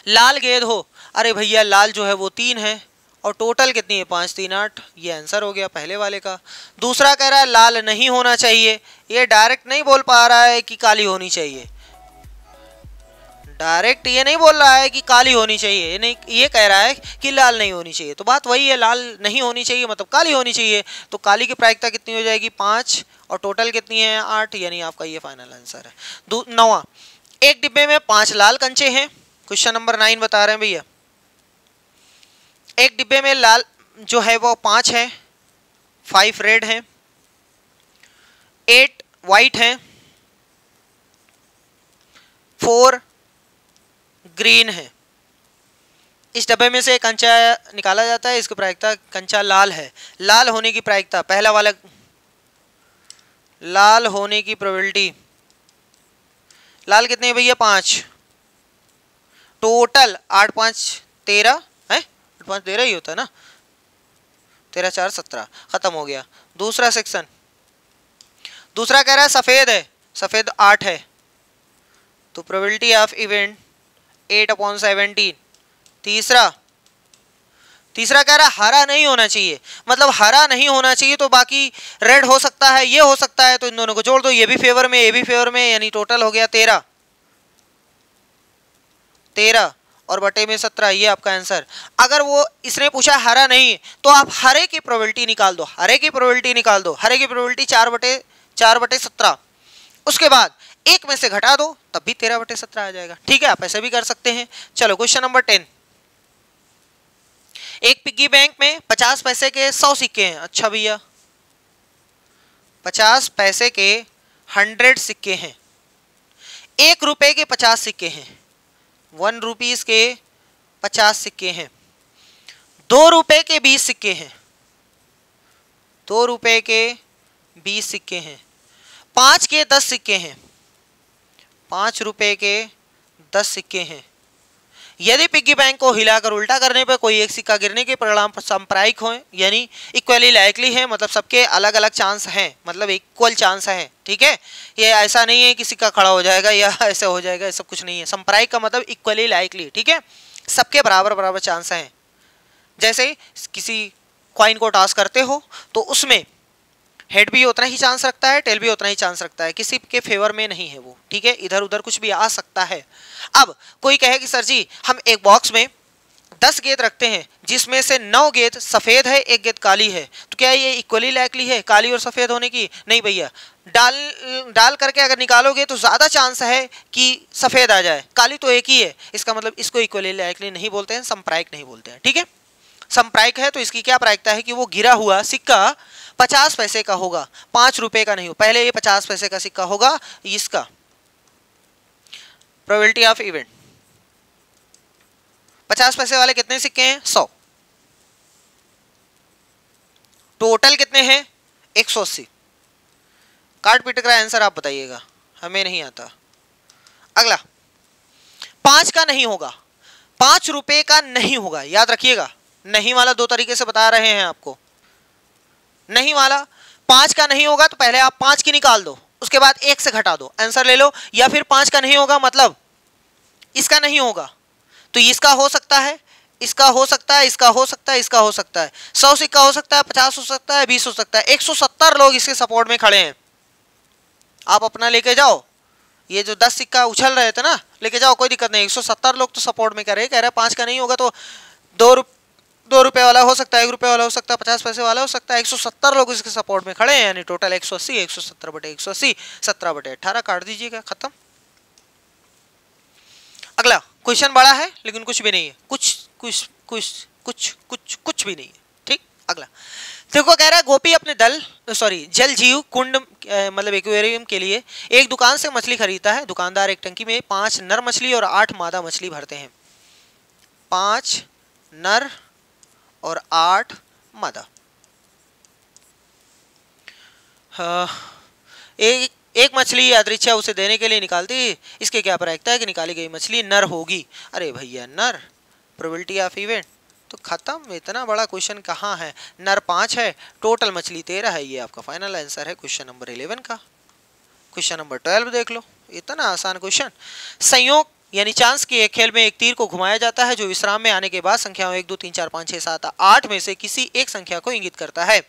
लाल गेंद हो। अरे भैया लाल जो है वो 3 है और टोटल कितनी है? 5 3 8, ये आंसर हो गया पहले वाले का। दूसरा कह रहा है लाल नहीं होना चाहिए, ये डायरेक्ट नहीं बोल पा रहा है कि काली होनी चाहिए, डायरेक्ट ये नहीं बोल रहा है कि काली होनी चाहिए, नहीं, ये कह रहा है कि लाल नहीं होनी चाहिए। तो बात वही है, लाल नहीं होनी चाहिए मतलब काली होनी चाहिए। तो काली की प्रायिकता कितनी हो जाएगी? 5 और टोटल कितनी है? 8, यानी आपका ये फाइनल आंसर है। 9वां, एक डिब्बे में 5 लाल कंचे हैं। क्वेश्चन नंबर 9 बता रहे हैं भैया, एक डिब्बे में लाल जो है वो 5 है, 5 रेड है, 8 वाइट है, 4 ग्रीन है। इस डब्बे में से कंचा निकाला जाता है, इसकी प्रायिकता कंचा लाल है। लाल होने की प्रायिकता, पहला वाला लाल होने की प्रोबेबिलिटी, लाल कितने है भैया 5, टोटल 8 5 13 है, 8 5 13 ही होता है ना, 13 4 17, खत्म हो गया। दूसरा सेक्शन, दूसरा कह रहा है सफेद है, सफेद 8 है, तो प्रोबेबिलिटी ऑफ इवेंट 8/17। तीसरा कह रहा है हरा नहीं होना चाहिए, मतलब हरा नहीं होना चाहिए तो बाकी रेड हो सकता है, ये हो सकता है, तो इन दोनों को जोड़ दो, ये भी फेवर में ये भी फेवर में, यानी टोटल हो गया 13 और बटे में 17, ये आपका आंसर। अगर वो इसने पूछा हरा नहीं तो आप हरे की प्रोबेबिलिटी निकाल दो, हरे की प्रोबेबिलिटी निकाल दो, हरे की प्रोबेबिलिटी 4/17, उसके बाद एक में से घटा दो तब भी 13/17 आ जाएगा। ठीक है, आप ऐसे भी कर सकते हैं। चलो क्वेश्चन नंबर 10, एक पिग्गी बैंक में 50 पैसे के 100 सिक्के हैं। अच्छा भैया 50 पैसे के 100 सिक्के हैं, 1 रुपए के 50 सिक्के हैं, 1 रुपीज के 50 सिक्के हैं, 2 रुपए के 20 सिक्के हैं, 2 रुपए के 20 सिक्के हैं, 5 के 10 सिक्के हैं, 5 रुपए के 10 सिक्के हैं। यदि पिग्गी बैंक को हिलाकर उल्टा करने पर कोई एक सिक्का गिरने के परिणाम सांप्रायिक हो, यानी इक्वली लाइकली है, मतलब सबके अलग अलग चांस हैं, मतलब इक्वल चांस है। ठीक है, ये ऐसा नहीं है कि सिक्का खड़ा हो जाएगा या ऐसे हो जाएगा, ये सब कुछ नहीं है। सांप्रायिक का मतलब इक्वली लाइकली, ठीक है, सबके बराबर बराबर चांस हैं। जैसे किसी कॉइन को टॉस करते हो तो उसमें हेड भी उतना ही चांस रखता है, टेल भी उतना ही चांस रखता है, किसी के फेवर में नहीं है वो। ठीक है, इधर उधर कुछ भी आ सकता है। अब कोई कहे कि सर जी हम एक बॉक्स में 10 गेंद रखते हैं जिसमें से 9 गेंद सफ़ेद है, 1 गेंद काली है, तो क्या ये इक्वली लाइकली है काली और सफ़ेद होने की? नहीं भैया, डाल करके अगर निकालोगे तो ज़्यादा चांस है कि सफ़ेद आ जाए, काली तो एक ही है, इसका मतलब इसको इक्वली लाइकली नहीं बोलते हैं, संप्रायिक नहीं बोलते हैं। ठीक है, संप्रायिक है तो इसकी क्या प्रायिकता है कि वो गिरा हुआ सिक्का 50 पैसे का होगा, 5 रुपए का नहीं हो। पहले ये 50 पैसे का सिक्का होगा, इसका प्रोबेबिलिटी ऑफ इवेंट, 50 पैसे वाले कितने सिक्के हैं? 100, टोटल कितने हैं? 180। काट पीट का आंसर आप बताइएगा, हमें नहीं आता। अगला 5 का नहीं होगा, 5 रुपए का नहीं होगा, याद रखिएगा। नहीं वाला 2 तरीके से बता रहे हैं आपको। नहीं वाला 5 का नहीं होगा तो पहले आप 5 की निकाल दो, उसके बाद 1 से घटा दो, आंसर ले लो। या फिर 5 का नहीं होगा मतलब इसका नहीं होगा तो इसका हो सकता है, इसका हो सकता है, इसका हो सकता है, इसका हो सकता है। 100 सिक्का हो सकता है, 50 हो सकता है, 20 हो सकता है। 170 लोग इसके सपोर्ट में खड़े हैं। आप अपना लेके जाओ, ये जो 10 सिक्का उछल रहे थे ना, लेके जाओ, कोई दिक्कत नहीं। 170 लोग तो सपोर्ट में कह रहे 5 का नहीं होगा तो 2 रुपए वाला हो सकता है, 1 रुपए वाला हो सकता है, 50 पैसे वाला हो सकता है। 170 लोग इसके सपोर्ट में खड़े हैं, यानी टोटल 180, 170/180, 17/18 काट दीजिएगा, खत्म। अगला क्वेश्चन बड़ा है लेकिन कुछ भी नहीं है, कुछ भी नहीं है। ठीक, अगला देखो, कह रहा है गोपी अपने जल जीव कुंड मतलब एक्वेरियम के लिए एक दुकान से मछली खरीदता है। दुकानदार एक टंकी में 5 नर मछली और 8 मादा मछली भरते हैं। 5 नर और 8 मादा। एक मछली यादृच्छा उसे देने के लिए निकालती, इसके क्या प्रायिकता है कि निकाली गई मछली नर होगी? अरे भैया नर, प्रोबेबिलिटी ऑफ इवेंट तो खत्म। इतना बड़ा क्वेश्चन कहाँ है? नर 5 है, टोटल मछली 13 है, ये आपका फाइनल आंसर है क्वेश्चन नंबर 11 का। क्वेश्चन नंबर 12 देख लो, इतना आसान क्वेश्चन। संयोग यानी चांस के एक खेल में एक तीर को घुमाया जाता है जो विश्राम में आने के बाद संख्याओं 1 2 3 4 5 6 7 8 में से किसी एक संख्या को इंगित करता है।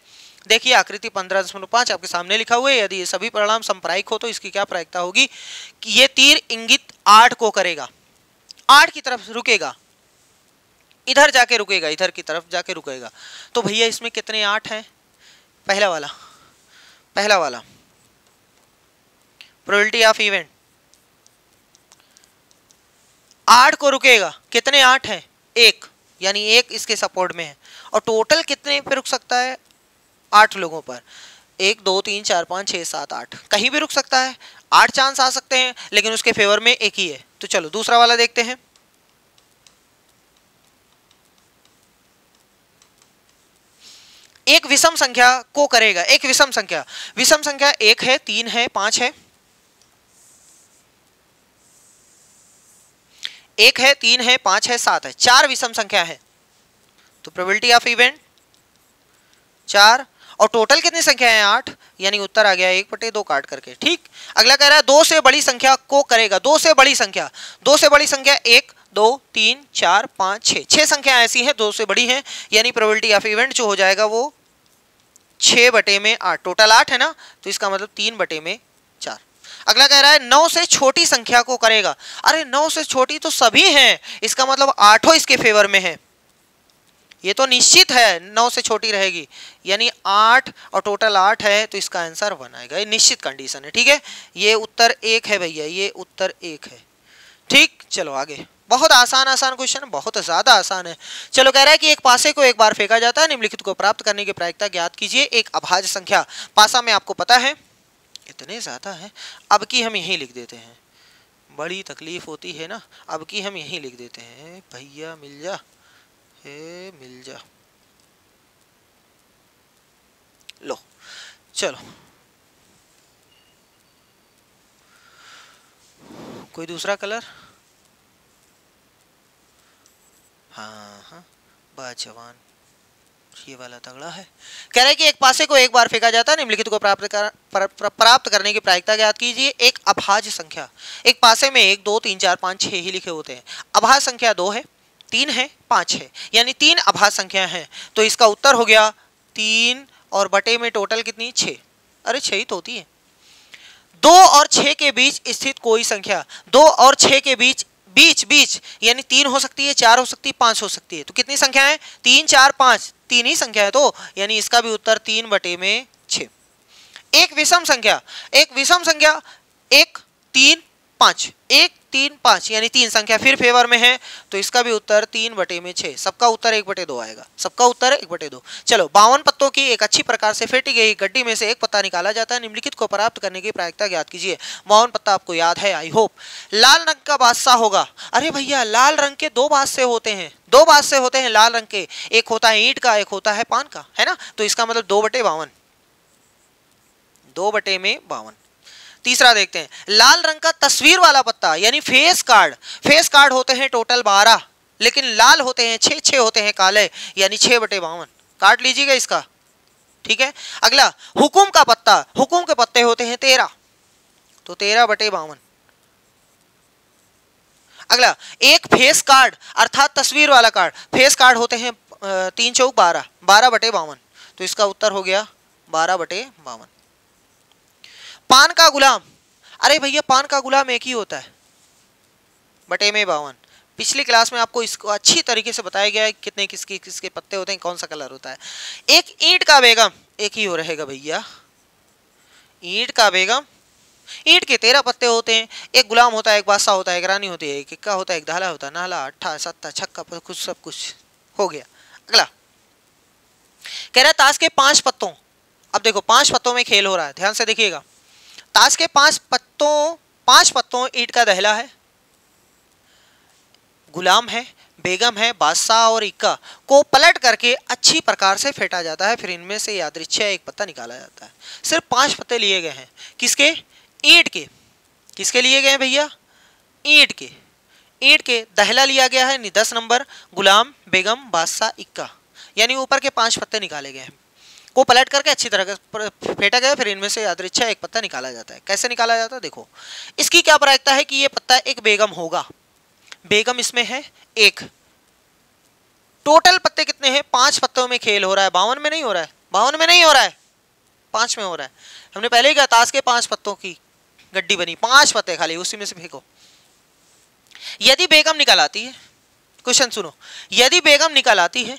देखिए आकृति 15.5 आपके सामने लिखा हुआ है। यदि ये सभी परिणाम संप्रायिक हो तो इसकी क्या प्रायिकता होगी कि ये तीर इंगित 8 को करेगा, 8 की तरफ रुकेगा, इधर जाके रुकेगा, इधर की तरफ जाके रुकेगा। तो भैया इसमें कितने 8 हैं? पहला वाला प्रोबेबिलिटी ऑफ इवेंट 8 को रुकेगा, कितने 8 हैं? 1, यानी 1 इसके सपोर्ट में है। और टोटल कितने पे रुक सकता है? 8 लोगों पर। 1 2 3 4 5 6 7 8, कहीं भी रुक सकता है। 8 चांस आ सकते हैं लेकिन उसके फेवर में 1 ही है। तो चलो दूसरा वाला देखते हैं। एक विषम संख्या को करेगा। एक विषम संख्या 1 है, 3 है, 5 है, 1 है, 3 है, 5 है, 7 है, 4 विषम संख्या है। तो प्रोबेबिलिटी ऑफ इवेंट 4 और टोटल कितनी संख्या है 8, यानी उत्तर आ गया 1/2 काट करके। ठीक, अगला कह रहा है 2 से बड़ी संख्या को करेगा। 2 से बड़ी संख्या 1 2 3 4 5 6, 6 संख्या ऐसी हैं 2 से बड़ी हैं, यानी प्रोबेबिलिटी ऑफ इवेंट जो हो जाएगा वो 6/8। टोटल 8 है ना, तो इसका मतलब 3/4। अगला कह रहा है 9 से छोटी संख्या को करेगा। अरे 9 से छोटी तो सभी हैं, इसका मतलब 8 इसके फेवर में है, ये तो निश्चित है 9 से छोटी रहेगी, यानी 8 और टोटल 8 है, तो इसका आंसर 1 आएगा। ये निश्चित कंडीशन है। ठीक है, ये उत्तर 1 है भैया, ये उत्तर 1 है। ठीक, चलो आगे। बहुत आसान क्वेश्चन, बहुत ज्यादा आसान है। चलो कह रहा है कि एक पासे को एक बार फेंका जाता है, निम्नलिखित को प्राप्त करने की प्रायिकता ज्ञात कीजिए। एक अभाज्य संख्या पासा में आपको पता है इतने ज्यादा है, अब की हम यहीं लिख देते हैं, बड़ी तकलीफ होती है ना, अब की हम यहीं लिख देते हैं। भैया मिल जा, मिल जा, लो चलो। कोई दूसरा कलर? हाँ, बाजवान, ये वाला तगड़ा है। कह रहा है कि एक पासे को एक बार फेंका जाता है, निम्नलिखित को प्राप्त करने की प्रायिकता ज्ञात कीजिए। एक अभाज्य संख्या, एक पासे में 1 2 3 4 5 6 ही लिखे होते हैं। अभाज्य संख्या 2 है, 3 है, 5 है, यानी 3 अभाज्य संख्या है। तो इसका उत्तर हो गया 3 और बटे में टोटल कितनी 6। अरे 6 ही तो होती है। 2 और 6 के बीच स्थित कोई संख्या, 2 और 6 के बीच यानी 3 हो सकती है, 4 हो सकती है, 5 हो सकती है। तो कितनी संख्या है? 3 4 5, 3 ही संख्या है, तो यानी इसका भी उत्तर 3/6। एक विषम संख्या 1 3 5, 1 3 5, यानी 3 संख्या फिर फेवर में है, तो इसका भी उत्तर 3/6। सबका उत्तर 1/2 आएगा, सबका उत्तर 1/2। चलो 52 पत्तों की एक अच्छी प्रकार से फेंटी गई गड्डी में से एक पत्ता निकाला जाता है, निम्नलिखित को प्राप्त करने की प्रायिकता ज्ञात कीजिए। 52 पत्ता आपको याद है, आई होप। लाल रंग का बादशाह होगा। अरे भैया लाल रंग के 2 बादशाह होते हैं, 2 बादशाह होते हैं लाल रंग के, एक होता है ईंट का, एक होता है पान का, है ना, तो इसका मतलब 2/52, 2/52। तीसरा देखते हैं, लाल रंग का तस्वीर वाला पत्ता यानी फेस कार्ड होते हैं टोटल 12, लेकिन लाल होते हैं 6 होते हैं काले, यानी 6/52। काट लीजिएगा इसका, ठीक है। अगला हुकुम का पत्ता, हुकुम के पत्ते होते हैं 13, तो 13/52। अगला एक फेस कार्ड अर्थात तस्वीर वाला कार्ड, फेस कार्ड होते हैं 3 चौक 12, 12/52, तो इसका उत्तर हो गया 12/52। पान का गुलाम, अरे भैया पान का गुलाम एक ही होता है, 52। पिछली क्लास में आपको इसको अच्छी तरीके से बताया गया है कितने किसके पत्ते होते हैं, कौन सा कलर होता है। एक ईंट का बेगम, एक ही हो रहेगा भैया, ईंट का बेगम, ईंट के 13 पत्ते होते हैं। एक गुलाम होता है, एक बादशाह होता है, एक रानी होती है, एक इक्का होता है, एक धाला होता है, नाला, अट्ठा, सत्ता, छक्का, कुछ सब कुछ हो गया। अगला कह रहा है ताश के 5 पत्तों, अब देखो 5 पत्तों में खेल हो रहा है, ध्यान से देखिएगा। ताश के 5 पत्तों ईंट का दहला है, गुलाम है, बेगम है, बादशाह और इक्का को पलट करके अच्छी प्रकार से फेंटा जाता है, फिर इनमें से यादृच्छिक एक पत्ता निकाला जाता है। सिर्फ 5 पत्ते लिए गए हैं, किसके? ईंट के। किसके लिए गए हैं भैया? ईंट के। ईंट के दहला लिया गया है 10 नंबर, गुलाम, बेगम, बादशाह, इक्का, यानी ऊपर के 5 पत्ते निकाले गए हैं, को पलट करके अच्छी तरह फेंटा गया, फिर इनमें से यादृच्छिक एक पत्ता निकाला जाता है। कैसे निकाला जाता है देखो, इसकी क्या प्रायिकता है कि ये पत्ता एक बेगम होगा, बेगम इसमें है 1। टोटल पत्ते कितने हैं? 5 पत्तों में खेल हो रहा है, 52 में नहीं हो रहा है, 52 में नहीं हो रहा है, 5 में हो रहा है। हमने पहले ही कहा ताश के 5 पत्तों की गड्डी बनी, 5 पत्ते खाली, उसी में से फेंको। यदि बेगम निकल आती है, क्वेश्चन सुनो, यदि बेगम निकल आती है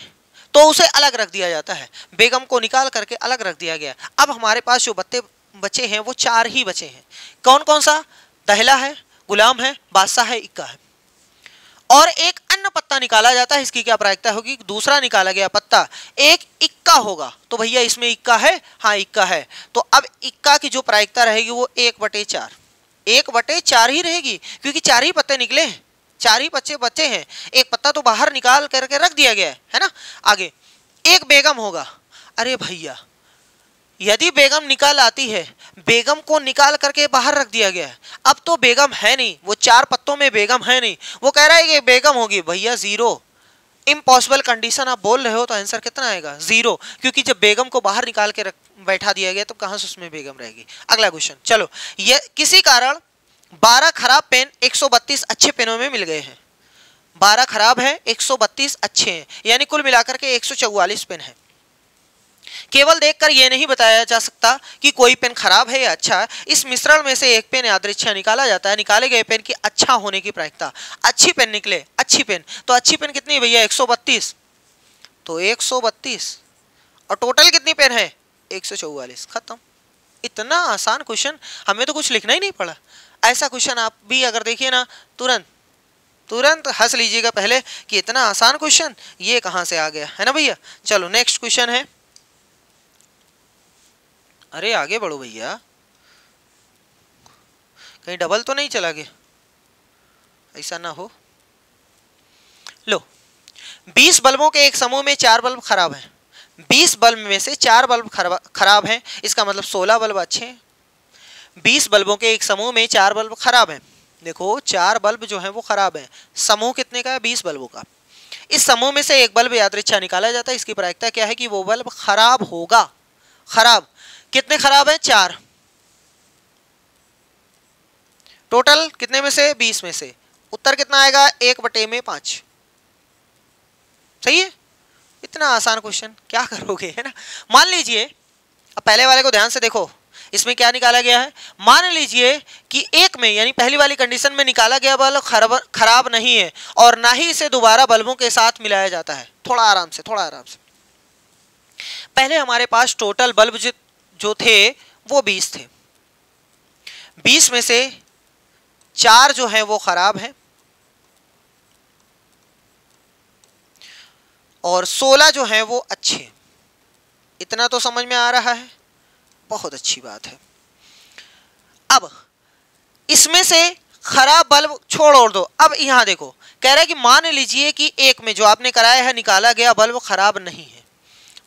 तो उसे अलग रख दिया जाता है, बेगम को निकाल करके अलग रख दिया गया। अब हमारे पास जो पत्ते बचे हैं वो 4 ही बचे हैं। कौन कौन सा? दहला है, गुलाम है, बादशाह है, इक्का है, और एक अन्य पत्ता निकाला जाता है। इसकी क्या प्रायिकता होगी? दूसरा निकाला गया पत्ता एक इक्का होगा, तो भैया इसमें इक्का है, हाँ इक्का है, तो अब इक्का की जो प्रायिकता रहेगी वो 1/4, 1/4 ही रहेगी, क्योंकि 4 ही पत्ते निकले हैं, 4 ही बच्चे हैं, एक पत्ता तो बाहर निकाल करके रख दिया गया है ना। आगे एक बेगम होगा, अरे भैया, यदि बेगम निकाल आती है, बेगम को निकाल करके बाहर रख दिया गया है, अब तो बेगम है नहीं, वो 4 पत्तों में बेगम है नहीं, वो कह रहा है कि बेगम होगी। भैया जीरो, इम्पॉसिबल कंडीशन आप बोल रहे हो, तो आंसर कितना आएगा? जीरो, क्योंकि जब बेगम को बाहर निकाल के बैठा दिया गया तो कहां से उसमें बेगम रहेगी। अगला क्वेश्चन, चलो, ये किसी कारण 12 खराब पेन 132 अच्छे पेनों में मिल गए हैं। 12 खराब है, 132 अच्छे हैं, यानी कुल मिलाकर के 144 पेन है। केवल देखकर यह नहीं बताया जा सकता कि कोई पेन खराब है या अच्छा है। इस मिश्रण में से एक पेन यादृच्छा निकाला जाता है। निकाले गए पेन की अच्छा होने की प्रायिकता, अच्छी पेन निकले, अच्छी पेन, तो अच्छी पेन कितनी है भैया? 132, तो 132, और टोटल कितनी पेन है? 144, खत्म। इतना आसान क्वेश्चन, हमें तो कुछ लिखना ही नहीं पड़ा। ऐसा क्वेश्चन आप भी अगर देखिए ना, तुरंत तुरंत हंस लीजिएगा पहले कि इतना आसान क्वेश्चन ये कहां से आ गया, है ना भैया। चलो नेक्स्ट क्वेश्चन है। अरे आगे बढ़ो भैया, कहीं डबल तो नहीं चला गया, ऐसा ना हो। लो, 20 बल्बों के एक समूह में 4 बल्ब खराब हैं। 20 बल्ब में से 4 बल्ब खराब हैं, इसका मतलब 16 बल्ब अच्छे हैं। 20 बल्बों के एक समूह में 4 बल्ब खराब हैं। देखो 4 बल्ब जो हैं वो खराब हैं। समूह कितने का है? 20 बल्बों का। इस समूह में से एक बल्ब यादृच्छा निकाला जाता है। इसकी प्रायिकता क्या है कि वो बल्ब खराब होगा। खराब कितने खराब है? 4। टोटल कितने में से? 20 में से। उत्तर कितना आएगा? 1/5। सही है। इतना आसान क्वेश्चन, क्या करोगे, है ना। मान लीजिए, अब पहले वाले को ध्यान से देखो, इसमें क्या निकाला गया है। मान लीजिए कि एक में, यानी पहली वाली कंडीशन में निकाला गया बल्ब खराब नहीं है और ना ही इसे दोबारा बल्बों के साथ मिलाया जाता है। थोड़ा आराम से, थोड़ा आराम से। पहले हमारे पास टोटल बल्ब जो थे वो 20 थे। 20 में से 4 जो है वो खराब है और 16 जो है वो अच्छे। इतना तो समझ में आ रहा है, बहुत अच्छी बात है। अब इसमें से खराब बल्ब छोड़ और दो। अब यहां देखो, कह रहा है कि मान लीजिए कि एक में जो आपने कराया है निकाला गया बल्ब खराब नहीं है,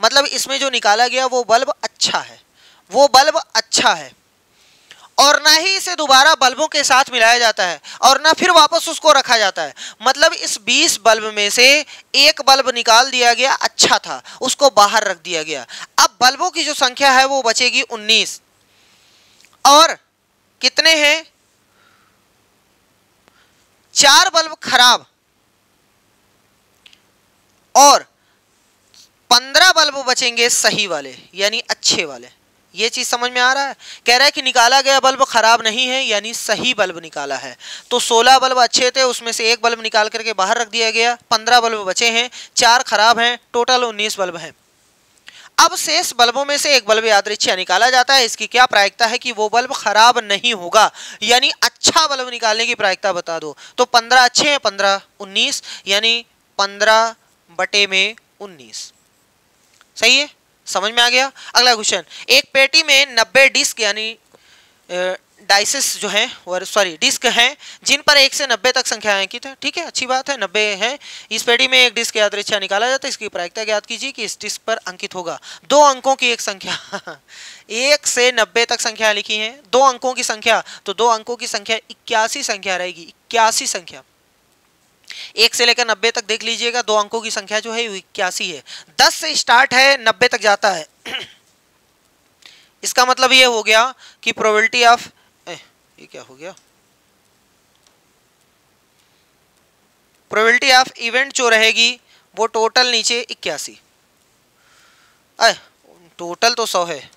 मतलब इसमें जो निकाला गया वो बल्ब अच्छा है, वो बल्ब अच्छा है, और ना ही इसे दोबारा बल्बों के साथ मिलाया जाता है और ना फिर वापस उसको रखा जाता है। मतलब इस 20 बल्ब में से एक बल्ब निकाल दिया गया, अच्छा था, उसको बाहर रख दिया गया। अब बल्बों की जो संख्या है वो बचेगी 19, और कितने हैं? 4 बल्ब खराब और 15 बल्ब बचेंगे सही वाले, यानी अच्छे वाले। ये चीज समझ में आ रहा है। कह रहा है कि निकाला गया बल्ब खराब नहीं है, यानी सही बल्ब निकाला है। तो 16 बल्ब अच्छे थे, उसमें से एक बल्ब निकाल करके बाहर रख दिया गया, 15 बल्ब बचे हैं, 4 खराब हैं, टोटल 19 बल्ब हैं। अब शेष बल्बों में से एक बल्ब यादृच्छा निकाला जाता है। इसकी क्या प्रायिकता है कि वो बल्ब खराब नहीं होगा, यानी अच्छा बल्ब निकालने की प्रायिकता बता दो। तो 15 अच्छे हैं, 15 19, यानी 15/19। सही है, समझ में आ गया। अगला क्वेश्चन, एक पेटी में 90 डिस्क यानी डाइसेस जो हैं, सॉरी डिस्क हैं, जिन पर 1 से 90 तक संख्या अंकित है। ठीक है, अच्छी बात है, 90 है। इस पेटी में एक डिस्क यादृच्छा निकाला जाता है। इसकी प्रायिकता ज्ञात कीजिए कि इस डिस्क पर अंकित होगा 2 अंकों की एक संख्या 1 से 90 तक संख्या लिखी है, 2 अंकों की संख्या, तो 2 अंकों की संख्या 81 संख्या रहेगी। 81 संख्या, 1 से लेकर 90 तक देख लीजिएगा, 2 अंकों की संख्या जो है 81 है। 10 से स्टार्ट है, 90 तक जाता है। इसका मतलब ये हो गया कि प्रोबेबिलिटी ऑफ, ये क्या हो गया, प्रोबेबिलिटी ऑफ इवेंट जो रहेगी वो टोटल नीचे 81, टोटल तो 100 है,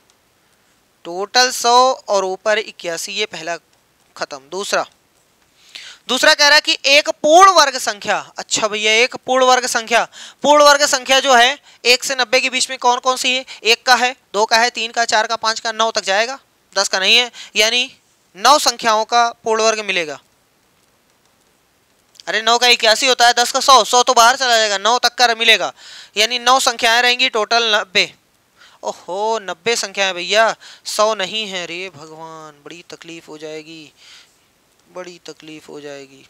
टोटल 100 और ऊपर 81, ये पहला खत्म। दूसरा कह रहा है कि एक पूर्ण वर्ग संख्या, अच्छा भैया एक पूर्ण वर्ग संख्या, पूर्ण वर्ग संख्या जो है 1 से 90 के बीच में कौन कौन सी है? 1 का है, 2 का है, 3 का, 4 का, 5 का, 9 तक जाएगा, 10 का नहीं है, यानी 9 संख्याओं का पूर्ण वर्ग मिलेगा। अरे 9 का 81 होता है, 10 का 100, 100 तो बाहर चला जाएगा, 9 तक का मिलेगा, यानी 9 संख्याएं रहेंगी, टोटल 90। ओहो 90 संख्याएं भैया, 100 नहीं है, रे भगवान, बड़ी तकलीफ हो जाएगी, बड़ी तकलीफ हो जाएगी।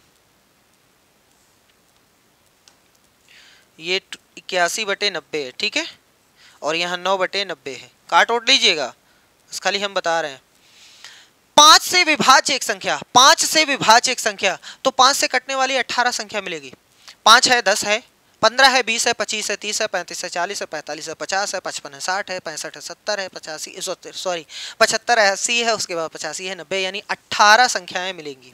ये 81/90 है, ठीक है। और यहाँ 9/90 है, काट ओट लीजिएगा, बस खाली हम बता रहे हैं। 5 से विभाज्य एक संख्या, 5 से विभाज्य एक संख्या, तो 5 से कटने वाली 18 संख्या मिलेगी। 5 है, 10 है, 15 है, 20 है, 25 है, 30 है, 35 है, 40 है, 45 है, 50 है, 55 है, 60 है, 65 है, 70 है, 85 सॉरी 75 है, 80 है, उसके बाद 85 है, 90, यानी 18 संख्याएं मिलेंगी।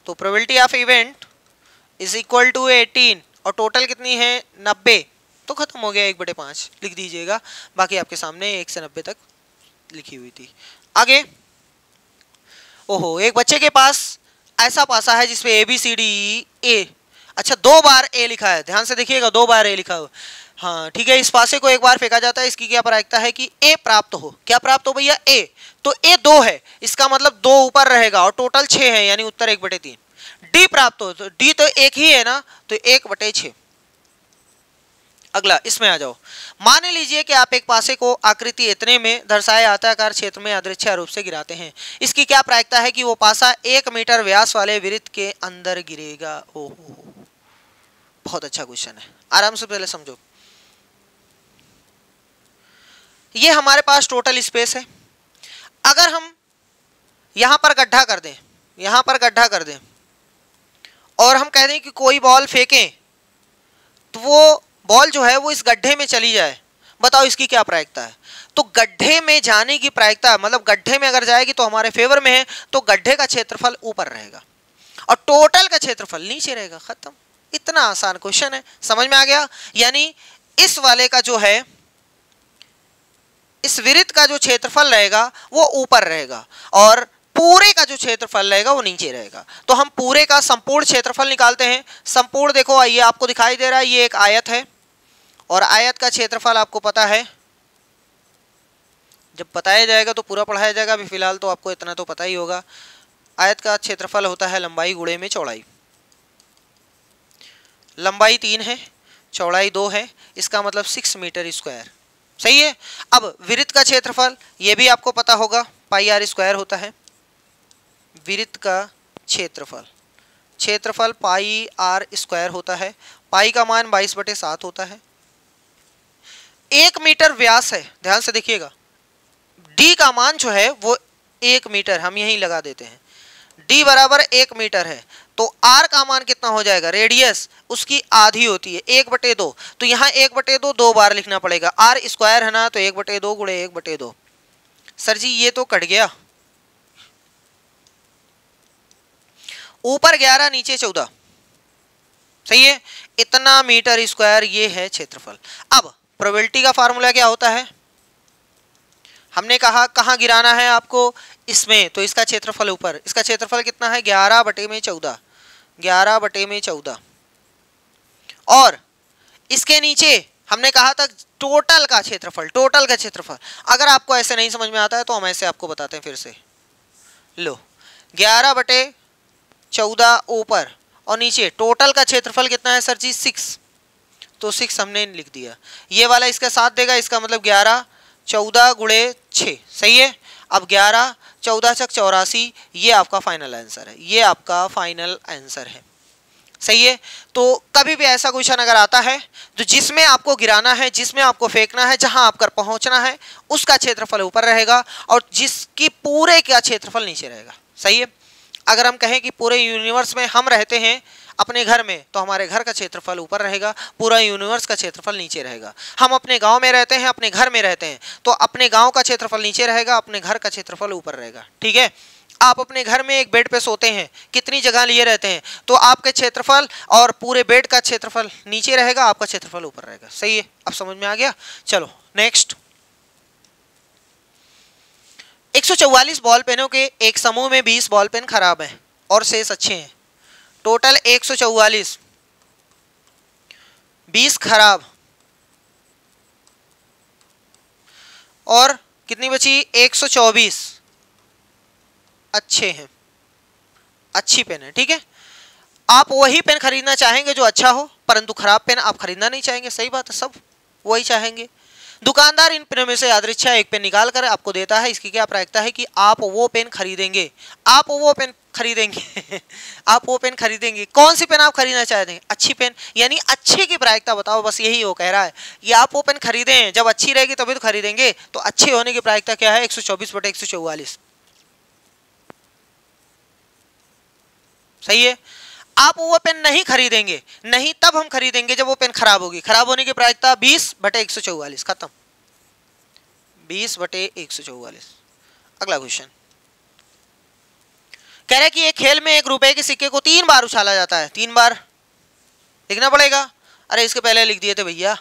तो probability of event is equal to 18 और टोटल कितनी है 90, तो खत्म हो गया 1/5 लिख दीजिएगा। बाकी आपके सामने 1 से 90 तक लिखी हुई थी। आगे, ओहो, एक बच्चे के पास ऐसा पासा है जिसपे ABCD ए, अच्छा 2 बार ए लिखा है, ध्यान से देखिएगा 2 बार ए लिखा हो। हाँ ठीक है, इस पासे को एक बार फेंका जाता है, इसकी क्या प्रायिकता है कि ए प्राप्त हो। क्या प्राप्त हो भैया? ए। तो ए 2 है, इसका मतलब 2 ऊपर रहेगा और टोटल 6 है, यानी उत्तर 1/3। डी प्राप्त हो, तो डी तो एक ही है ना, तो 1/6। अगला, इसमें आ जाओ। मान लीजिए कि आप एक पासे को आकृति इतने में दर्शाए आयताकार क्षेत्र में यादृच्छिक रूप से गिराते हैं। इसकी क्या प्रायिकता है कि वो पासा 1 मीटर व्यास वाले वृत्त के अंदर गिरेगा। ओहो, बहुत अच्छा क्वेश्चन है, आराम से पहले समझो। ये हमारे पास टोटल स्पेस है। अगर हम यहां पर गड्ढा कर दें, यहां पर गड्ढा कर दें और हम कह दें कि कोई बॉल फेंकें, तो वो बॉल जो है वो इस गड्ढे में चली जाए, बताओ इसकी क्या प्रायिकता है? तो गड्ढे में जाने की प्रायिकता, मतलब गड्ढे में अगर जाएगी तो हमारे फेवर में है, तो गड्ढे का क्षेत्रफल ऊपर रहेगा और टोटल का क्षेत्रफल नीचे रहेगा। खत्म, इतना आसान क्वेश्चन है, समझ में आ गया? यानी इस वाले का जो है, इस वृत्त का जो क्षेत्रफल रहेगा वो ऊपर रहेगा और पूरे का जो क्षेत्रफल रहेगा वो नीचे रहेगा। तो हम पूरे का संपूर्ण क्षेत्रफल निकालते हैं। संपूर्ण देखो, ये आपको दिखाई दे रहा है, ये एक आयत है और आयत का क्षेत्रफल आपको पता है, जब बताया जाएगा तो पूरा पढ़ाया जाएगा, अभी फिलहाल तो आपको इतना तो पता ही होगा। आयत का क्षेत्रफल होता है लंबाई गुणे में चौड़ाई। लंबाई 3 है, चौड़ाई 2 है, इसका मतलब 6 मीटर स्क्वायर। सही है। अब वृत्त का क्षेत्रफल ये भी आपको पता होगा, πr² होता है। वृत्त का क्षेत्रफल, क्षेत्रफल πr² होता है। पाई का मान 22/7 होता है। 1 मीटर व्यास है, ध्यान से देखिएगा। डी का मान जो है वो 1 मीटर, हम यहीं लगा देते हैं, डी बराबर 1 मीटर है। तो आर का मान कितना हो जाएगा? रेडियस उसकी आधी होती है 1/2, तो यहाँ 1/2 2 बार लिखना पड़ेगा। आर स्क्वायर है ना, तो 1/2 गुणे 1/2। सर जी ये तो कट गया, ऊपर 11 नीचे 14, सही है। इतना मीटर स्क्वायर ये है क्षेत्रफल। अब प्रोबेबिलिटी का फार्मूला क्या होता है? हमने कहा कहाँ गिराना है आपको, इसमें, तो इसका क्षेत्रफल ऊपर। इसका क्षेत्रफल कितना है? 11/14, 11/14। और इसके नीचे हमने कहा था टोटल का क्षेत्रफल, टोटल का क्षेत्रफल। अगर आपको ऐसे नहीं समझ में आता है तो हम ऐसे आपको बताते हैं फिर से। लो, 11/14 ऊपर और नीचे टोटल का क्षेत्रफल कितना है सर जी? 6, तो 6 हमने लिख दिया। ये वाला इसका साथ देगा, इसका मतलब 11 14 गुणे 6, सही है। अब 11 14 छक 84, ये आपका फाइनल आंसर है, ये आपका फाइनल आंसर है, सही है। तो कभी भी ऐसा क्वेश्चन अगर आता है तो जिसमें आपको गिराना है, जिसमें आपको फेंकना है, जहां आपको पहुंचना है, उसका क्षेत्रफल ऊपर रहेगा और जिसकी पूरे का क्षेत्रफल नीचे रहेगा, सही है। अगर हम कहें कि पूरे यूनिवर्स में हम रहते हैं अपने घर में, तो हमारे घर का क्षेत्रफल ऊपर रहेगा, पूरा यूनिवर्स का क्षेत्रफल नीचे रहेगा। हम अपने गांव में रहते हैं, अपने घर में रहते हैं, तो अपने गांव का क्षेत्रफल नीचे रहेगा, अपने घर का क्षेत्रफल ऊपर रहेगा, ठीक है। आप अपने घर में एक बेड पे सोते हैं, कितनी जगह लिए रहते हैं, तो आपके क्षेत्रफल और पूरे बेड का क्षेत्रफल नीचे रहेगा, आपका क्षेत्रफल ऊपर रहेगा, सही है। अब समझ में आ गया? चलो नेक्स्ट। 144 बॉल पेनों के एक समूह में 20 बॉल पेन खराब हैं और शेष अच्छे हैं। टोटल 144, 20 खराब और कितनी बची? 124 अच्छे हैं, अच्छी पेन है, ठीक है। आप वही पेन खरीदना चाहेंगे जो अच्छा हो, परंतु खराब पेन आप खरीदना नहीं चाहेंगे, सही बात है, सब वही चाहेंगे। दुकानदार इन पेनों में से यादृच्छा एक पेन निकाल कर आपको देता है। इसकी क्या प्रायिकता है कि आप वो पेन खरीदेंगे, आप वो पेन खरीदेंगे आप वो पेन खरीदेंगे। कौन सी पेन आप खरीदना चाहते हैं? अच्छी पेन, यानी अच्छे की प्रायिकता बताओ, बस यही वो कह रहा है कि आप वो पेन खरीदें, जब अच्छी रहेगी तभी तो खरीदेंगे। तो अच्छे होने की प्रायिकता क्या है? 124/144। सही है। आप वो पेन नहीं खरीदेंगे, नहीं तब हम खरीदेंगे जब वो पेन खराब होगी। खराब होने की प्रायिकता 20/144। खत्म, 20/144। अगला क्वेश्चन कह रहा है कि एक खेल में 1 रुपए के सिक्के को 3 बार उछाला जाता है। 3 बार लिखना पड़ेगा। अरे इसके पहले लिख दिए थे भैया,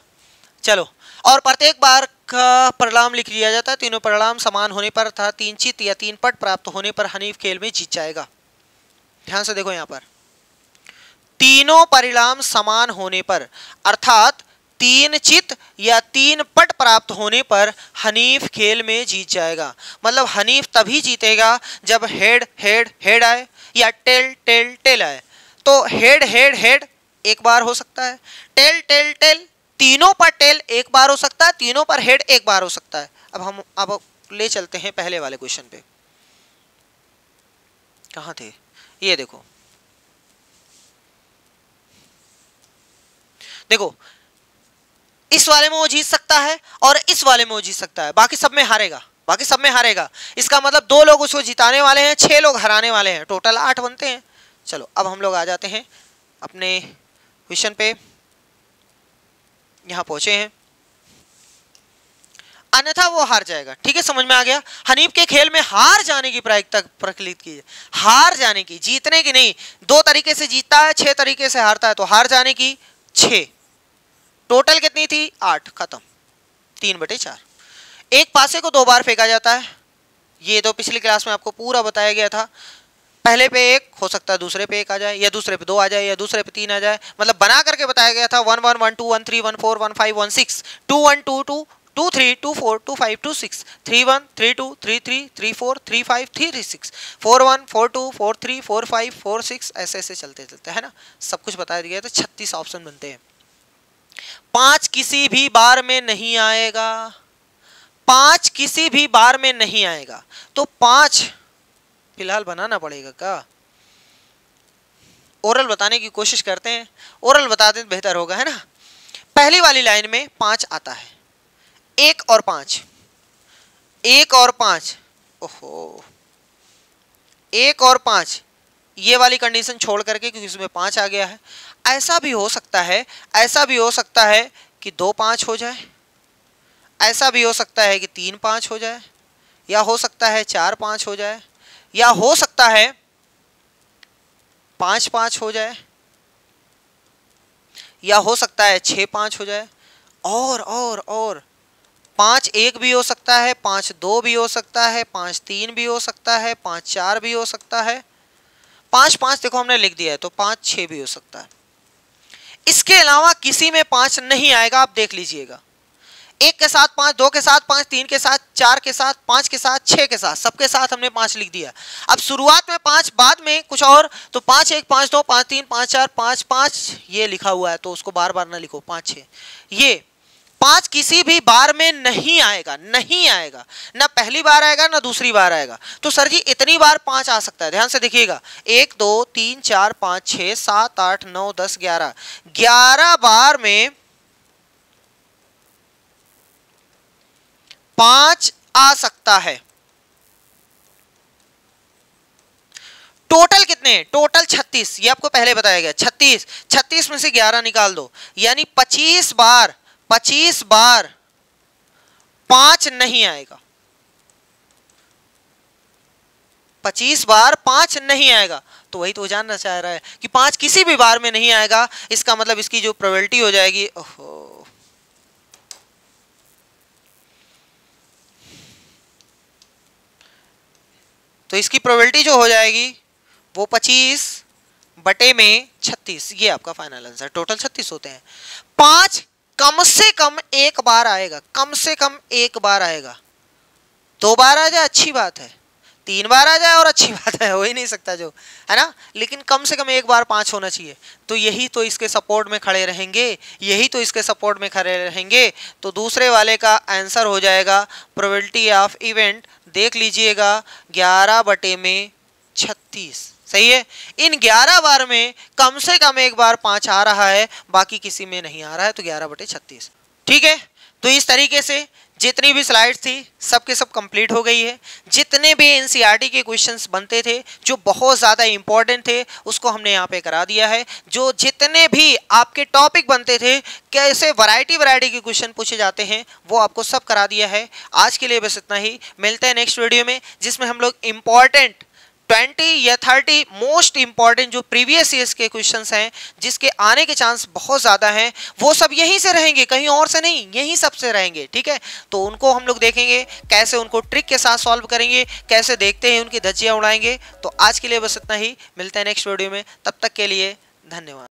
चलो। और प्रत्येक बार का परिणाम लिख लिया जाता है। तीनों परिणाम समान होने पर अर्थात 3 चित या 3 पट प्राप्त होने पर हनीफ खेल में जीत जाएगा। ध्यान से देखो, यहां पर तीनों परिणाम समान होने पर अर्थात 3 चित या 3 पट प्राप्त होने पर हनीफ खेल में जीत जाएगा। मतलब हनीफ तभी जीतेगा जब हेड हेड हेड आए या टेल टेल टेल आए। तो हेड हेड हेड एक बार हो सकता है, टेल टेल टेल, तीनों पर टेल एक बार हो सकता है, तीनों पर हेड एक बार हो सकता है। अब ले चलते हैं पहले वाले क्वेश्चन पे। कहां थे? ये देखो, देखो इस वाले में वो जीत सकता है और इस वाले में वो जीत सकता है, बाकी सब में हारेगा, बाकी सब में हारेगा। इसका मतलब 2 लोग उसको जिताने वाले हैं, 6 लोग हराने वाले हैं, टोटल 8 बनते हैं। चलो अब हम लोग आ जाते हैं अपने क्वेश्चन पे, यहां पहुंचे हैं। अन्यथा वो हार जाएगा। ठीक है, समझ में आ गया। हनीफ के खेल में हार जाने की प्रायिकता प्रकलित कीजिए। हार जाने की, जीतने की नहीं। 2 तरीके से जीतता है, 6 तरीके से हारता है, तो हार जाने की 6। टोटल कितनी थी? 8। खत्म, 3/4। एक पासे को 2 बार फेंका जाता है। ये तो पिछली क्लास में आपको पूरा बताया गया था। पहले पे 1 हो सकता है, दूसरे पे 1 आ जाए, या दूसरे पे 2 आ जाए, या दूसरे पे 3 आ जाए। मतलब बना करके बताया गया था। 1 1 1 2 1 3 1 4 1 5 1 6 2 1 2 2 2 3 2 4 2 5 2 6 3 1 3 2 3 3 3 4 3 5 3 3 6 4 1 4 2 4 3 4 5 4 6 ऐसे ऐसे चलते चलते, है ना। सब कुछ बताया गया था। 36 ऑप्शन बनते हैं। 5 किसी भी बार में नहीं आएगा, 5 किसी भी बार में नहीं आएगा। तो 5 फिलहाल बनाना पड़ेगा का। ओरल बताने की कोशिश करते हैं, ओरल बता दें बेहतर होगा, है ना। पहली वाली लाइन में 5 आता है, 1 और 5, 1 और 5, ओहो, 1 और 5, ये वाली कंडीशन छोड़ करके, क्योंकि इसमें 5 आ गया है। ऐसा भी हो सकता है, ऐसा भी हो सकता है कि 2 5 हो जाए, ऐसा भी हो सकता है कि 3 5 हो जाए, या हो सकता है 4 5 हो जाए, या हो सकता है 5 5 हो जाए, या हो सकता है 6 5 हो जाए, और 5 1 भी हो सकता है, 5 2 भी हो सकता है, 5 3 भी हो सकता है, 5 4 भी हो सकता है, 5 5 देखो हमने लिख दिया है, तो 5 6 भी हो सकता है। इसके अलावा किसी में 5 नहीं आएगा। आप देख लीजिएगा, 1 के साथ 5, 2 के साथ 5, 3 के साथ, 4 के साथ, 5 के साथ, 6 के साथ, सबके साथ हमने 5 लिख दिया। अब शुरुआत में 5, बाद में कुछ और, तो 5 1 5 2 5 3 5 4 5 5 ये लिखा हुआ है, तो उसको बार बार ना लिखो। 5 6 ये 5 किसी भी बार में नहीं आएगा, नहीं आएगा, ना पहली बार आएगा ना दूसरी बार आएगा। तो सर जी इतनी बार 5 आ सकता है, ध्यान से देखिएगा। 1 2 3 4 5 6 7 8 9 10 11, 11 बार में 5 आ सकता है। टोटल कितने? टोटल 36, ये आपको पहले बताया गया। 36, 36 में से 11 निकाल दो, यानी 25 बार 5 नहीं आएगा। 25 बार 5 नहीं आएगा। तो वही तो जानना चाह रहा है कि 5 किसी भी बार में नहीं आएगा। इसका मतलब इसकी जो प्रोबेबिलिटी हो जाएगी, ओहो, तो इसकी प्रोबेबिलिटी जो हो जाएगी वो 25/36, ये आपका फाइनल आंसर। टोटल 36 होते हैं। 5 कम से कम 1 बार आएगा, कम से कम 1 बार आएगा। 2 बार आ जाए अच्छी बात है, 3 बार आ जाए और अच्छी बात है, हो ही नहीं सकता जो, है ना, लेकिन कम से कम एक बार 5 होना चाहिए। तो यही तो इसके सपोर्ट में खड़े रहेंगे, यही तो इसके सपोर्ट में खड़े रहेंगे। तो दूसरे वाले का आंसर हो जाएगा प्रोबेबिलिटी ऑफ इवेंट, देख लीजिएगा 11/36। सही है। इन 11 बार में कम से कम एक बार 5 आ रहा है, बाकी किसी में नहीं आ रहा है, तो 11/36। ठीक है। तो इस तरीके से जितनी भी स्लाइड्स थी सब के सब कंप्लीट हो गई है। जितने भी एनसीईआरटी के क्वेश्चंस बनते थे जो बहुत ज़्यादा इंपॉर्टेंट थे उसको हमने यहाँ पे करा दिया है। जो जितने भी आपके टॉपिक बनते थे, कैसे वैरायटी के क्वेश्चन पूछे जाते हैं, वो आपको सब करा दिया है। आज के लिए बस इतना ही, मिलते हैं नेक्स्ट वीडियो में जिसमें हम लोग इंपॉर्टेंट 20 या 30 मोस्ट इंपॉर्टेंट जो प्रीवियस ईयर्स के क्वेश्चंस हैं, जिसके आने के चांस बहुत ज़्यादा हैं, वो सब यहीं से रहेंगे, कहीं और से नहीं, यहीं सब से रहेंगे। ठीक है। तो उनको हम लोग देखेंगे कैसे उनको ट्रिक के साथ सॉल्व करेंगे, कैसे देखते हैं उनकी धज्जियाँ उड़ाएंगे। तो आज के लिए बस इतना ही, मिलते हैं नेक्स्ट वीडियो में, तब तक के लिए धन्यवाद।